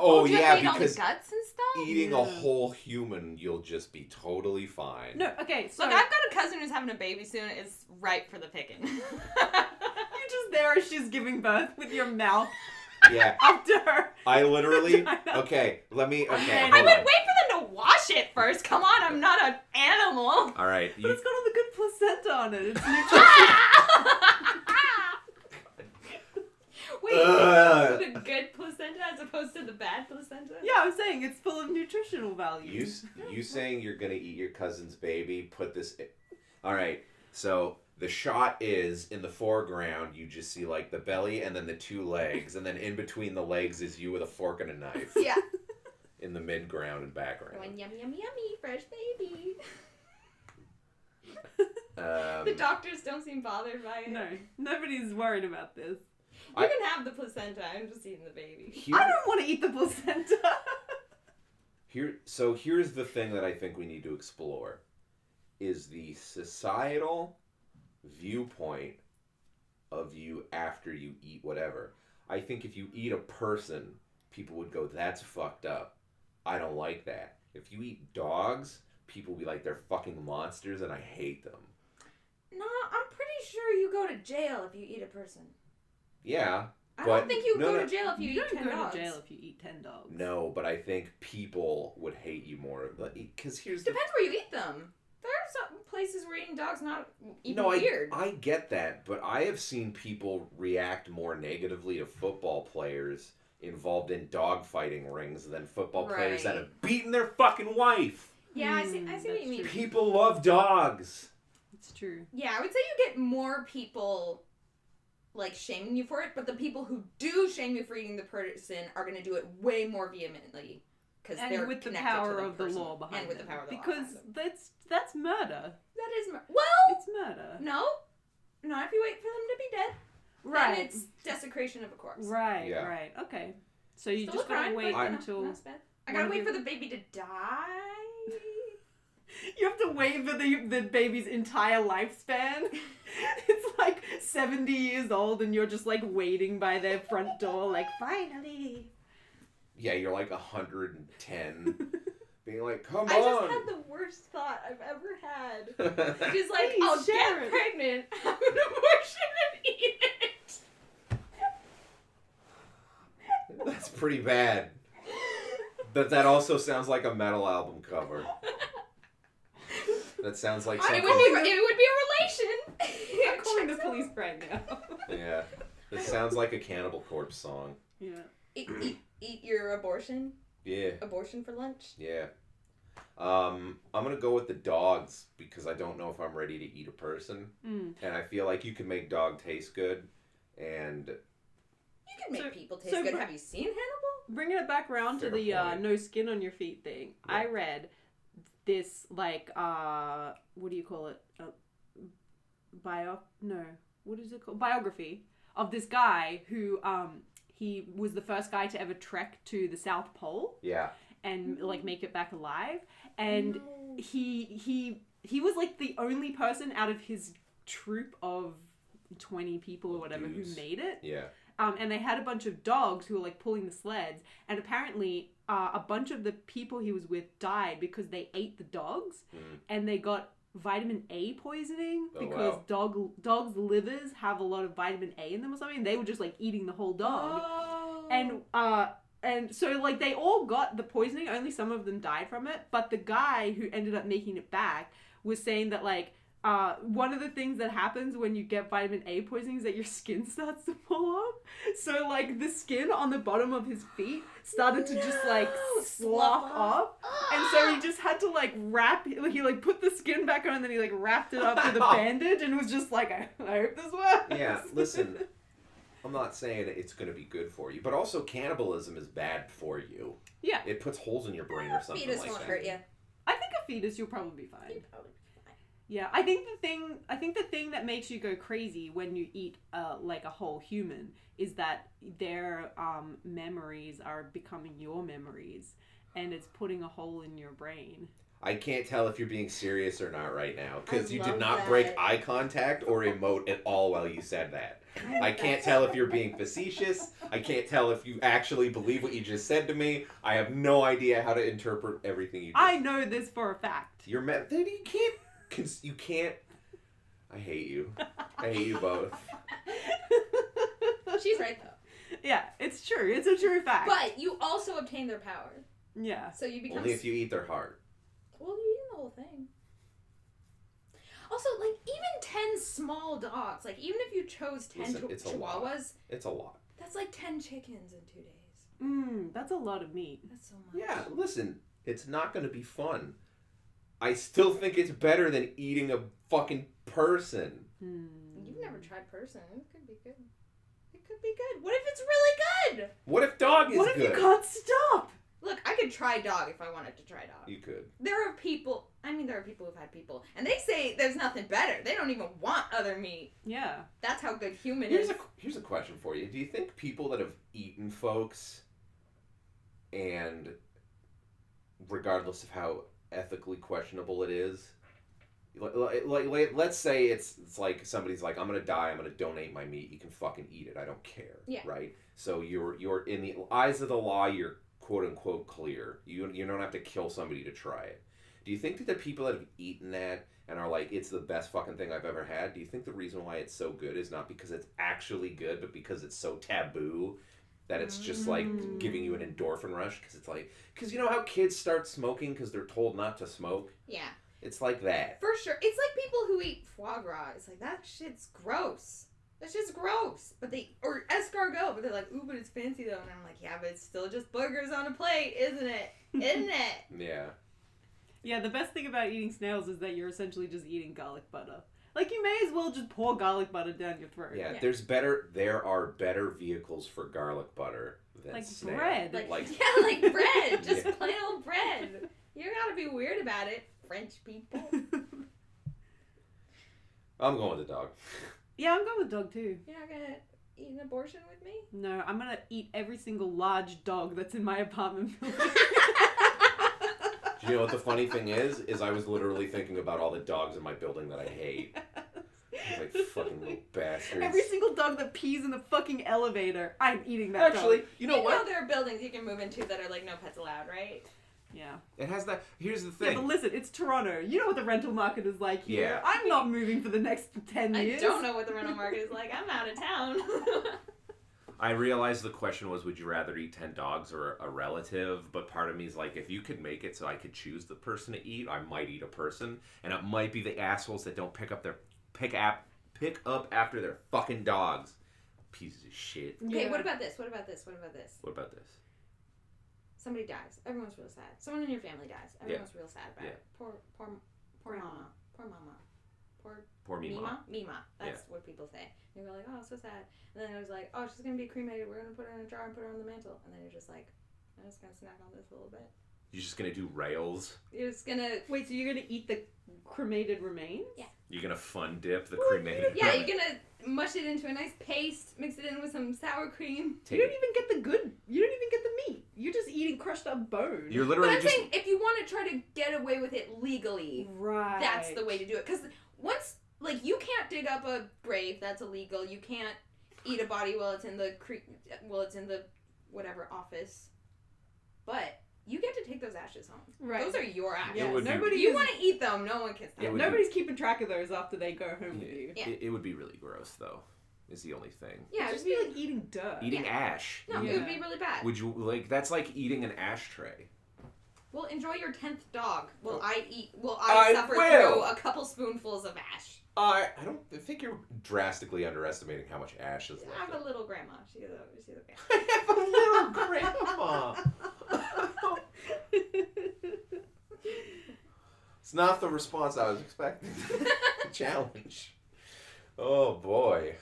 Oh do you yeah, have to eat all the because guts and stuff? eating Yeah. a whole human, you'll just be totally fine. No, okay, so Look, I've got a cousin who's having a baby soon. It's ripe for the picking. you're just there as she's giving birth with your mouth Yeah, up to her. I literally. I know. Okay, let me. Okay, I hold would on. wait for them to wash it first. Come on, I'm not an animal. All right, But you. it's got all the good placenta on it. It's nutritious. Wait, Ugh. the good placenta as opposed to the bad placenta? Yeah, I'm saying it's full of nutritional value. You saying you're gonna eat your cousin's baby? Put this. All right. So the shot is in the foreground. You just see like the belly and then the two legs, and then in between the legs is you with a fork and a knife. Yeah. In the midground and background. Going yummy, yummy, yummy, fresh baby. Um, The doctors don't seem bothered by it. No, nobody's worried about this. You can have the placenta. I'm just eating the baby. here, I don't want to eat the placenta. So here's the thing that I think we need to explore is the societal viewpoint of you after you eat whatever. I think if you eat a person, people would go, that's fucked up. I don't like that. If you eat dogs, people will be like, they're fucking monsters and I hate them. No, I'm pretty sure you go to jail if you eat a person. Yeah. I But- don't think you no, go no. to jail if you, You eat don't 10 go dogs. to jail if you eat 10 dogs. No, but I think people would hate you more. Because here's the Depends where you eat them. There are some places where eating dogs not even No, weird. I get that, but I have seen people react more negatively to football players involved in dog fighting rings than football players that Right. have beaten their fucking wife. Yeah, I see what that's you mean. true. People love dogs. It's true. Yeah, I would say you get more people like shaming you for it, but the people who do shame you for eating the person are going to do it way more vehemently because they're And with the connected power to of the person. law behind and with them. the power of the law Because behind them. that's murder. That is well, It's murder. no, not if you wait for them to be dead. Right. Then it's desecration of a corpse. Right, Yeah. right. Okay. So you Still just a gotta crime, wait but, until... not as bad. I one gotta of wait your- for the baby to die. You have to wait for the baby's entire lifespan. It's like 70 years old and you're just like waiting by their front door like, finally. Yeah, you're like 110, being like, come I just on. had the worst thought I've ever had. She's like, Please I'll share get it. pregnant, have an abortion, and eat it. That's pretty bad. But that also sounds like a metal album cover. That sounds like It something. would be a relation. I'm calling the police right now. Yeah. It sounds like a Cannibal Corpse song. Yeah. Eat your abortion. Yeah. Abortion for lunch. Yeah. I'm gonna go with the dogs because I don't know if I'm ready to eat a person, Mm. and I feel like you can make dog taste good, and You can make So- people taste so good. br- Have you seen Hannibal? Bringing it back around to Fair the point. no skin on your feet thing. Yeah. I read this like what do you call it? What is it called? Biography of this guy who he was the first guy to ever trek to the South Pole yeah, and like make it back alive, and No. he was like the only person out of his troop of 20 people or whatever Dudes. who made it. yeah. And they had a bunch of dogs who were like pulling the sleds, and apparently a bunch of the people he was with died because they ate the dogs, Mm. and they got vitamin A poisoning Oh, because wow. dogs' livers have a lot of vitamin A in them or something. They were just like eating the whole dog, and so like they all got the poisoning. Only some of them died from it. But the guy who ended up making it back was saying that like one of the things that happens when you get vitamin A poisoning is that your skin starts to fall off. So like the skin on the bottom of his feet started to just like slough off. And so he just had to like he like put the skin back on and then he like wrapped it up with a bandage and was just like, I hope this works. Yeah, listen, I'm not saying it's going to be good for you, but also cannibalism is bad for you. Yeah. It puts holes in your brain or something Fetus like won't that. hurt you. I think a fetus you'll probably be fine. You'd probably be fine. Yeah, I think the thing that makes you go crazy when you eat like a whole human is that their memories are becoming your memories, and it's putting a hole in your brain. I can't tell if you're being serious or not right now, because I you love did not that. break eye contact or emote at all while you said that. I can't tell if you're being facetious. I can't tell if you actually believe what you just said to me. I have no idea how to interpret everything you just I know this for a fact. You can't. I hate you. I hate you both. She's right though. Yeah, it's true. It's a true fact. But you also obtain their power, yeah. so you become. Only if you eat their heart. Well, you're eating the whole thing. Also, like even 10 small dogs, like even if you chose 10 Listen, it's a lot. chihuahuas, It's a lot. that's like 10 chickens in 2 days. That's a lot of meat. That's so much. Yeah, listen, it's not going to be fun. I still think it's better than eating a fucking person. You've never tried person. It could be good. It could be good. What if it's really good? What if dog is What if good? you can't stop? Look, I could try dog if I wanted to try dog. You could. There are people who've had people, and they say there's nothing better. They don't even want other meat. Yeah. That's how good human Here's is. here's a question for you. Do you think people that have eaten folks, and regardless of how ethically questionable it is, like let's say it's like somebody's like, I'm gonna die, I'm gonna donate my meat, you can fucking eat it, I don't care. Yeah. Right? So you're in the eyes of the law, you're quote unquote clear. You don't have to kill somebody to try it. Do you think that the people that have eaten that and are like, it's the best fucking thing I've ever had, do you think the reason why it's so good is not because it's actually good, but because it's so taboo that it's just like giving you an endorphin rush? Because you know how kids start smoking because they're told not to smoke? Yeah. It's like that. For sure. It's like people who eat foie gras. It's like, that shit's gross. That shit's gross. Or escargot, but they're like, ooh, but it's fancy though. And I'm like, yeah, but it's still just boogers on a plate, isn't it? Isn't it? Yeah. Yeah, the best thing about eating snails is that you're essentially just eating garlic butter. Like, you may as well just pour garlic butter down your throat. Yeah, Yeah. there are better vehicles for garlic butter than Like snail. bread. Yeah, like bread. Just Yeah. plain old bread. You gotta be weird about it, French people. I'm going with the dog. Yeah, I'm going with dog too. You're not gonna eat an abortion with me? No, I'm gonna eat every single large dog that's in my apartment building. Do you know what the funny thing is? I was literally thinking about all the dogs in my building that I hate. I was like, fucking little bastards. Every single dog that pees in the fucking elevator, I'm eating that Actually, dog. you know what? there are buildings you can move into that are like no pets allowed, right? Yeah. It has that. Here's the Yeah, thing. but listen, it's Toronto. You know what the rental market is like here. Yeah. I'm not moving for the next 10 I years. don't know what the rental market is like. I'm out of town. I realized the question was, would you rather eat 10 dogs or a relative? But part of me is like, if you could make it so I could choose the person to eat, I might eat a person. And it might be the assholes that don't pick up after their fucking dogs. Pieces of shit. Okay, Yeah. what about this? What about this? What about this? What about this? Somebody dies. Everyone's real sad. Someone in your family dies. Everyone's real sad about Yeah. it. Poor mama. Poor mama. Poor Mima. Mima. That's what people say. And you're like, oh, so sad. And then it was like, oh, she's gonna be cremated. We're gonna put her in a jar and put her on the mantle. And then you're just like, I'm just gonna snack on this a little bit. You're just gonna do rails? You're just gonna. Wait, so you're gonna eat the cremated remains? Yeah. You're gonna fun dip the cremated? Yeah, you're gonna mush it into a nice paste, mix it in with some sour cream. You don't even get the good. You don't even get the meat. You're just eating crushed up bone. You're But literally I'm just. saying, if you want to try to get away with it legally, Right. that's the way to do it. Because once, like, you can't dig up a grave. That's illegal. You can't eat a body while it's in the whatever office. But you get to take those ashes home. Right. Those are your ashes. Yeah, It would be- nobody If you is- want to eat them, no one can It stop. would nobody's keeping track of those after they go home with you. Yeah. It would be really gross, though, is the only thing. Yeah, It'd just just be like eating dirt. Eating ash. no, Yeah. it would be really bad. Would you, like, that's like eating an ashtray. Well, enjoy your 10th dog. Will Oh. Will I I suffer will. through a couple spoonfuls of ash? I don't think you're drastically underestimating how much ash is I left. have a little grandma. She's a grandma. I have a little grandma. It's not the response I was expecting. Challenge. Oh boy.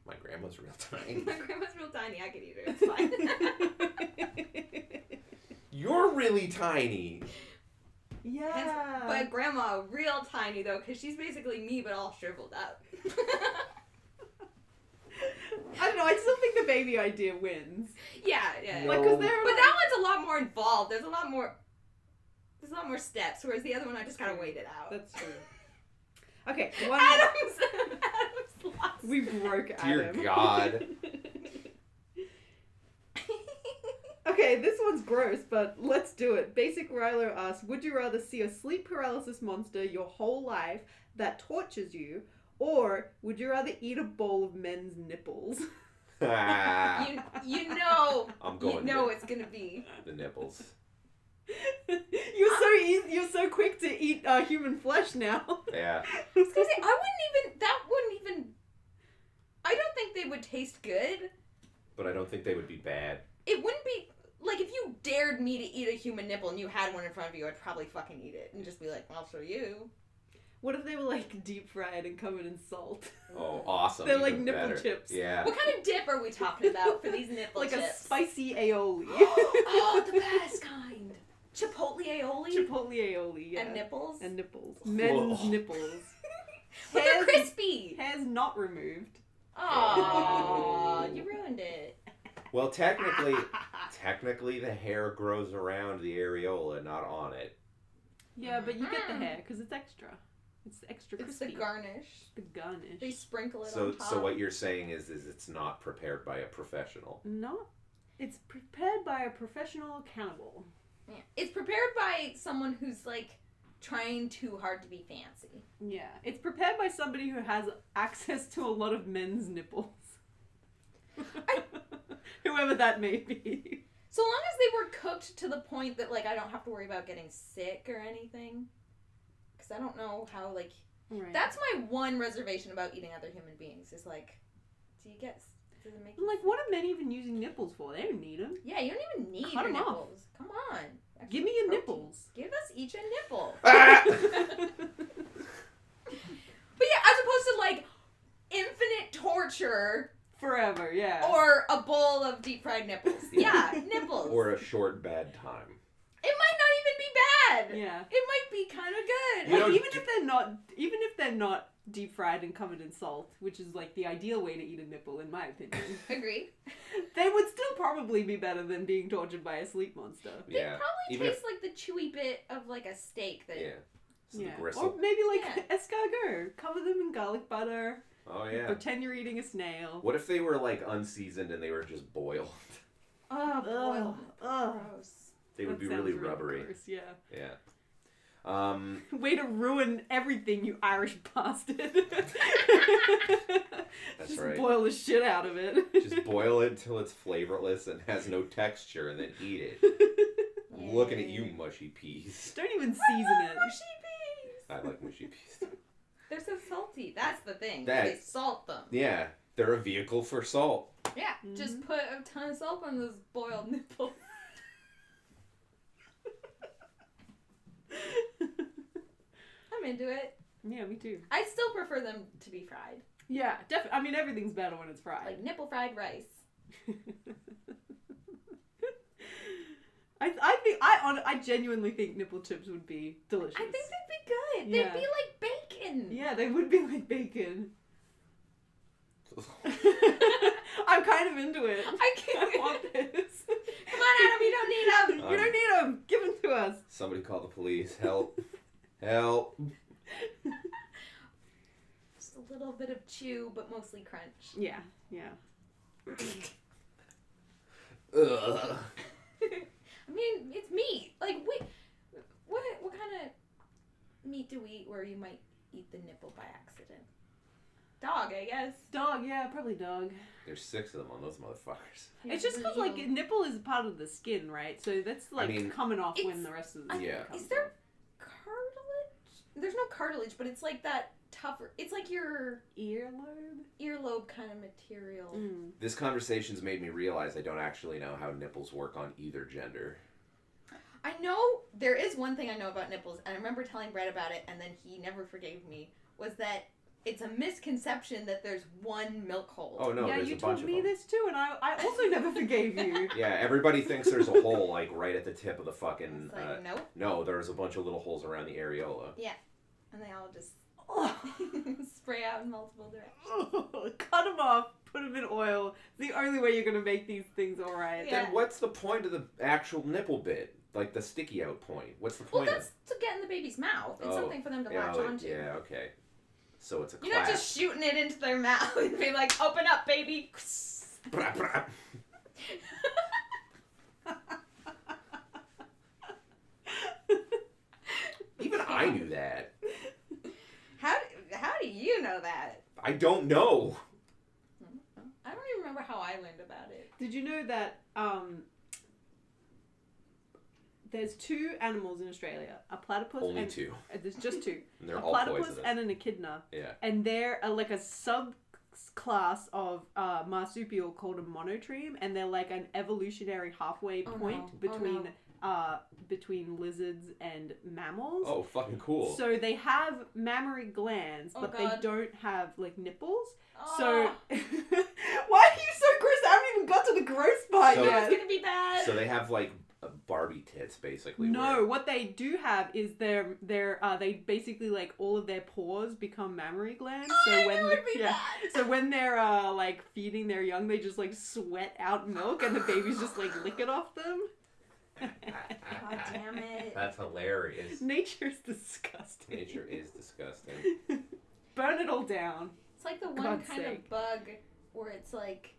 My grandma's real tiny. My grandma's real tiny. I could eat her. It's fine. You're really tiny. Yeah. But grandma, real tiny though, because she's basically me, but all shriveled up. I don't know. I still think the baby idea wins. yeah. No. Like, cause they're But like, that one's a lot more involved. There's a lot more steps, whereas the other one I just gotta wait it out. that's true. Okay, one. Adam's lost. We broke Dear Adam. God. Okay, this one's gross, but let's do it. Basic Rilo asks, would you rather see a sleep paralysis monster your whole life that tortures you, or would you rather eat a bowl of men's nipples? Ah, you know, I'm going you know with it's gonna be. the nipples. You're so quick to eat human flesh now. Yeah. I was gonna say, I don't think they would taste good. But I don't think they would be bad. It wouldn't be, like, if you dared me to eat a human nipple and you had one in front of you, I'd probably fucking eat it and just be like, I'll show you. What if they were like deep fried and covered in salt? Oh, awesome. They're like even nipple better. chips. Yeah. What kind of dip are we talking about for these nipple Like chips? a spicy aioli. Oh, the best kind. Chipotle aioli? Chipotle aioli, yeah. And nipples? And nipples. Men's Whoa. nipples. But they're crispy! Hairs not removed. Aw, you ruined it. Well, technically the hair grows around the areola, not on it. Yeah, but you get the hair because it's extra. It's extra It's the crispy. garnish. The garnish. They sprinkle it So on top. so what you're saying is it's not prepared by a professional. No, it's prepared by a professional cannibal. Yeah. It's prepared by someone who's, like, trying too hard to be fancy. Yeah, it's prepared by somebody who has access to a lot of men's nipples. Whoever that may be. So long as they were cooked to the point that, like, I don't have to worry about getting sick or anything. Because I don't know how, like... Right. That's my one reservation about eating other human beings, is, like, does it make you like, sick? what are men even using nipples for? They don't need them. Yeah, you don't even need Cut your 'em off. nipples. Come on. Give me your Protein. nipples. Give us each a nipple. Ah! But yeah, as opposed to, like, infinite torture Forever, yeah. or a bowl of deep fried nipples. Yeah, nipples. Or a short bad time. It might not even be bad. Yeah. It might be kind of good. You Like, know, even if they're not deep fried and covered in salt, which is like the ideal way to eat a nipple in my opinion, Agreed. they would still probably be better than being tortured by a sleep monster. They Yeah. probably Even taste like the chewy bit of like a steak that. Yeah. It's the Yeah. gristle. Or maybe like Yeah. escargot. Cover them in garlic butter. Oh yeah. Pretend you're eating a snail. What if they were like unseasoned and they were just boiled? Oh, boiled. Ugh. Gross. They would That be sounds really rubbery. gross, yeah. Yeah. Way to ruin everything, you Irish bastard. That's Just right. boil the shit out of it. Just boil it till it's flavorless and has no texture, and then eat it. I'm looking at you, mushy peas. Don't even season it. Mushy peas. I like mushy peas. They're so salty. That's the thing. That- They salt them. Yeah, they're a vehicle for salt. Yeah. Just put a ton of salt on those boiled nipples. I'm into it. Yeah, me too. I still prefer them to be fried. Yeah, definitely. I mean, everything's better when it's fried. Like nipple fried rice. I genuinely think nipple chips would be delicious. I think they'd be good. Yeah. They'd be like bacon. Yeah, they would be like bacon. I'm kind of into it. I can't. I want this. Come on, Adam, you don't need them. You don't need them. Give them to us. Somebody call the police. Help. Help. Just a little bit of chew, but mostly crunch. Yeah, yeah. Ugh. I mean, it's meat. Like, wait, where you might eat the nipple by accident? Dog, I guess. Dog, yeah, probably dog. There's 6 of them on those motherfuckers. It's just because, like, nipple is part of the skin, right? So that's, like, coming off when it's- the rest of the skin Yeah. comes Is there off. cartilage? There's no cartilage, but it's like that tougher. It's like your earlobe kind of material. Mm. This conversation's made me realize I don't actually know how nipples work on either gender. I know there is one thing I know about nipples, and I remember telling Brett about it, and then he never forgave me, was that it's a misconception that there's one milk hole. Oh no, Yeah, there's you a bunch told of me them. this too, and I also never forgave you. Yeah, everybody thinks there's a hole like right at the tip of the fucking. It's like, nope. No, there's a bunch of little holes around the areola. Yeah. And they all just spray out in multiple directions. Cut them off, put them in oil. It's the only way you're going to make these things alright. Yeah. Then what's the point of the actual nipple bit? Like the sticky out point? What's the Well, point? that's to get in the baby's mouth. It's something for them to latch onto. Yeah, okay. So it's a You're not clasp. just shooting it into their mouth and being like, open up, baby. Brah, brah. Even I knew that. How do you know that? I don't know. I don't even remember how I learned about it. Did you know that there's 2 animals in Australia, a platypus Only and 2. There's just 2. And they're A all platypus poisonous. and an echidna. Yeah. And they're like a subclass of marsupial called a monotreme, and they're like an evolutionary halfway point between lizards and mammals. Oh, fucking cool. So they have mammary glands, but God. they don't have like nipples. Oh, So why are you so gross? I haven't even got to the gross part So- yet. it's gonna be bad. So they have like Barbie tits, basically. No, where- what they do have is they basically like all of their pores become mammary glands. Oh, So I when knew it'd be bad. so when they're like feeding their young, they just like sweat out milk, and the babies just like lick it off them. God damn it. That's hilarious. Nature's disgusting. Nature is disgusting. Burn it all down. It's like the one God's kind sake. of bug where it's like,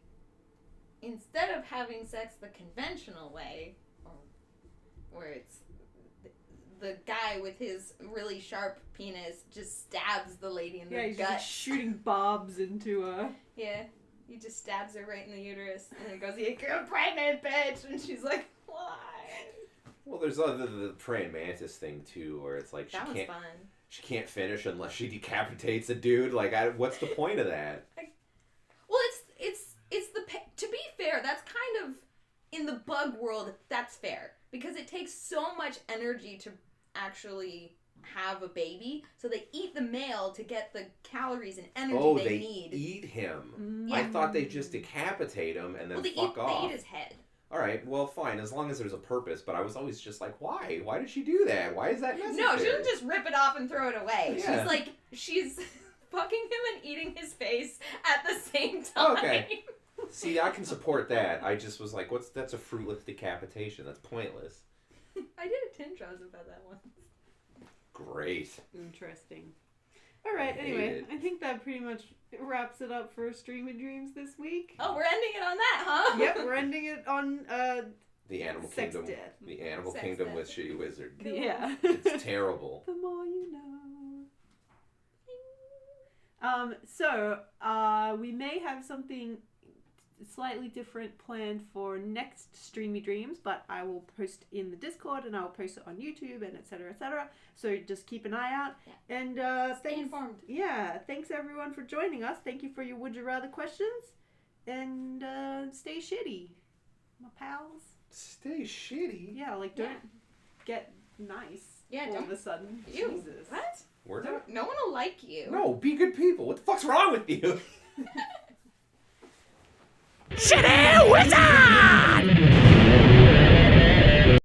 instead of having sex the conventional way, or where it's the guy with his really sharp penis just stabs the lady in Yeah, the he's gut. just shooting barbs into a. Yeah, he just stabs her right in the uterus, and then goes, "You're pregnant, bitch," and she's like, "Why?" Well, there's the praying mantis thing too, where it's like That was she fun. can't finish unless she decapitates a dude. Like, what's the point of that? Well, to be fair, that's kind of, in the bug world, that's fair. Because it takes so much energy to actually have a baby, so they eat the male to get the calories and energy they need. Eat him. Yeah. I thought they just decapitate him and then Well, fuck off. they eat his head. All right, well, fine, as long as there's a purpose. But I was always just like, why? Why did she do that? Why is that necessary? No, she doesn't just rip it off and throw it away. Yeah. She's fucking him and eating his face at the same time. Okay. See, I can support that. I just was like, that's a fruitless decapitation. That's pointless. I did a Tintro's about that once. Great. Interesting. All right. I hate Anyway, it. I think that pretty much wraps it up for Streamy Dreams this week. Oh, we're ending it on that, huh? Yep, we're ending it on The Animal Sex Kingdom. death. The Animal Sex Kingdom death. with Shitty Wizard. yeah. It's terrible. The more you know. So we may have something slightly different planned for next Streamy Dreams, but I will post in the Discord and I'll post it on YouTube and etc. etc. So just keep an eye out. Yeah. And Stay thanks, informed. yeah, thanks everyone for joining us. Thank you for your would you rather questions, and stay shitty, my pals. Stay shitty. Yeah, like don't get nice. Yeah, all don't- of a sudden. Ew. Jesus. What? We're not. No one will like you. No, be good people. What the fuck's wrong with you? Shitty Wizard!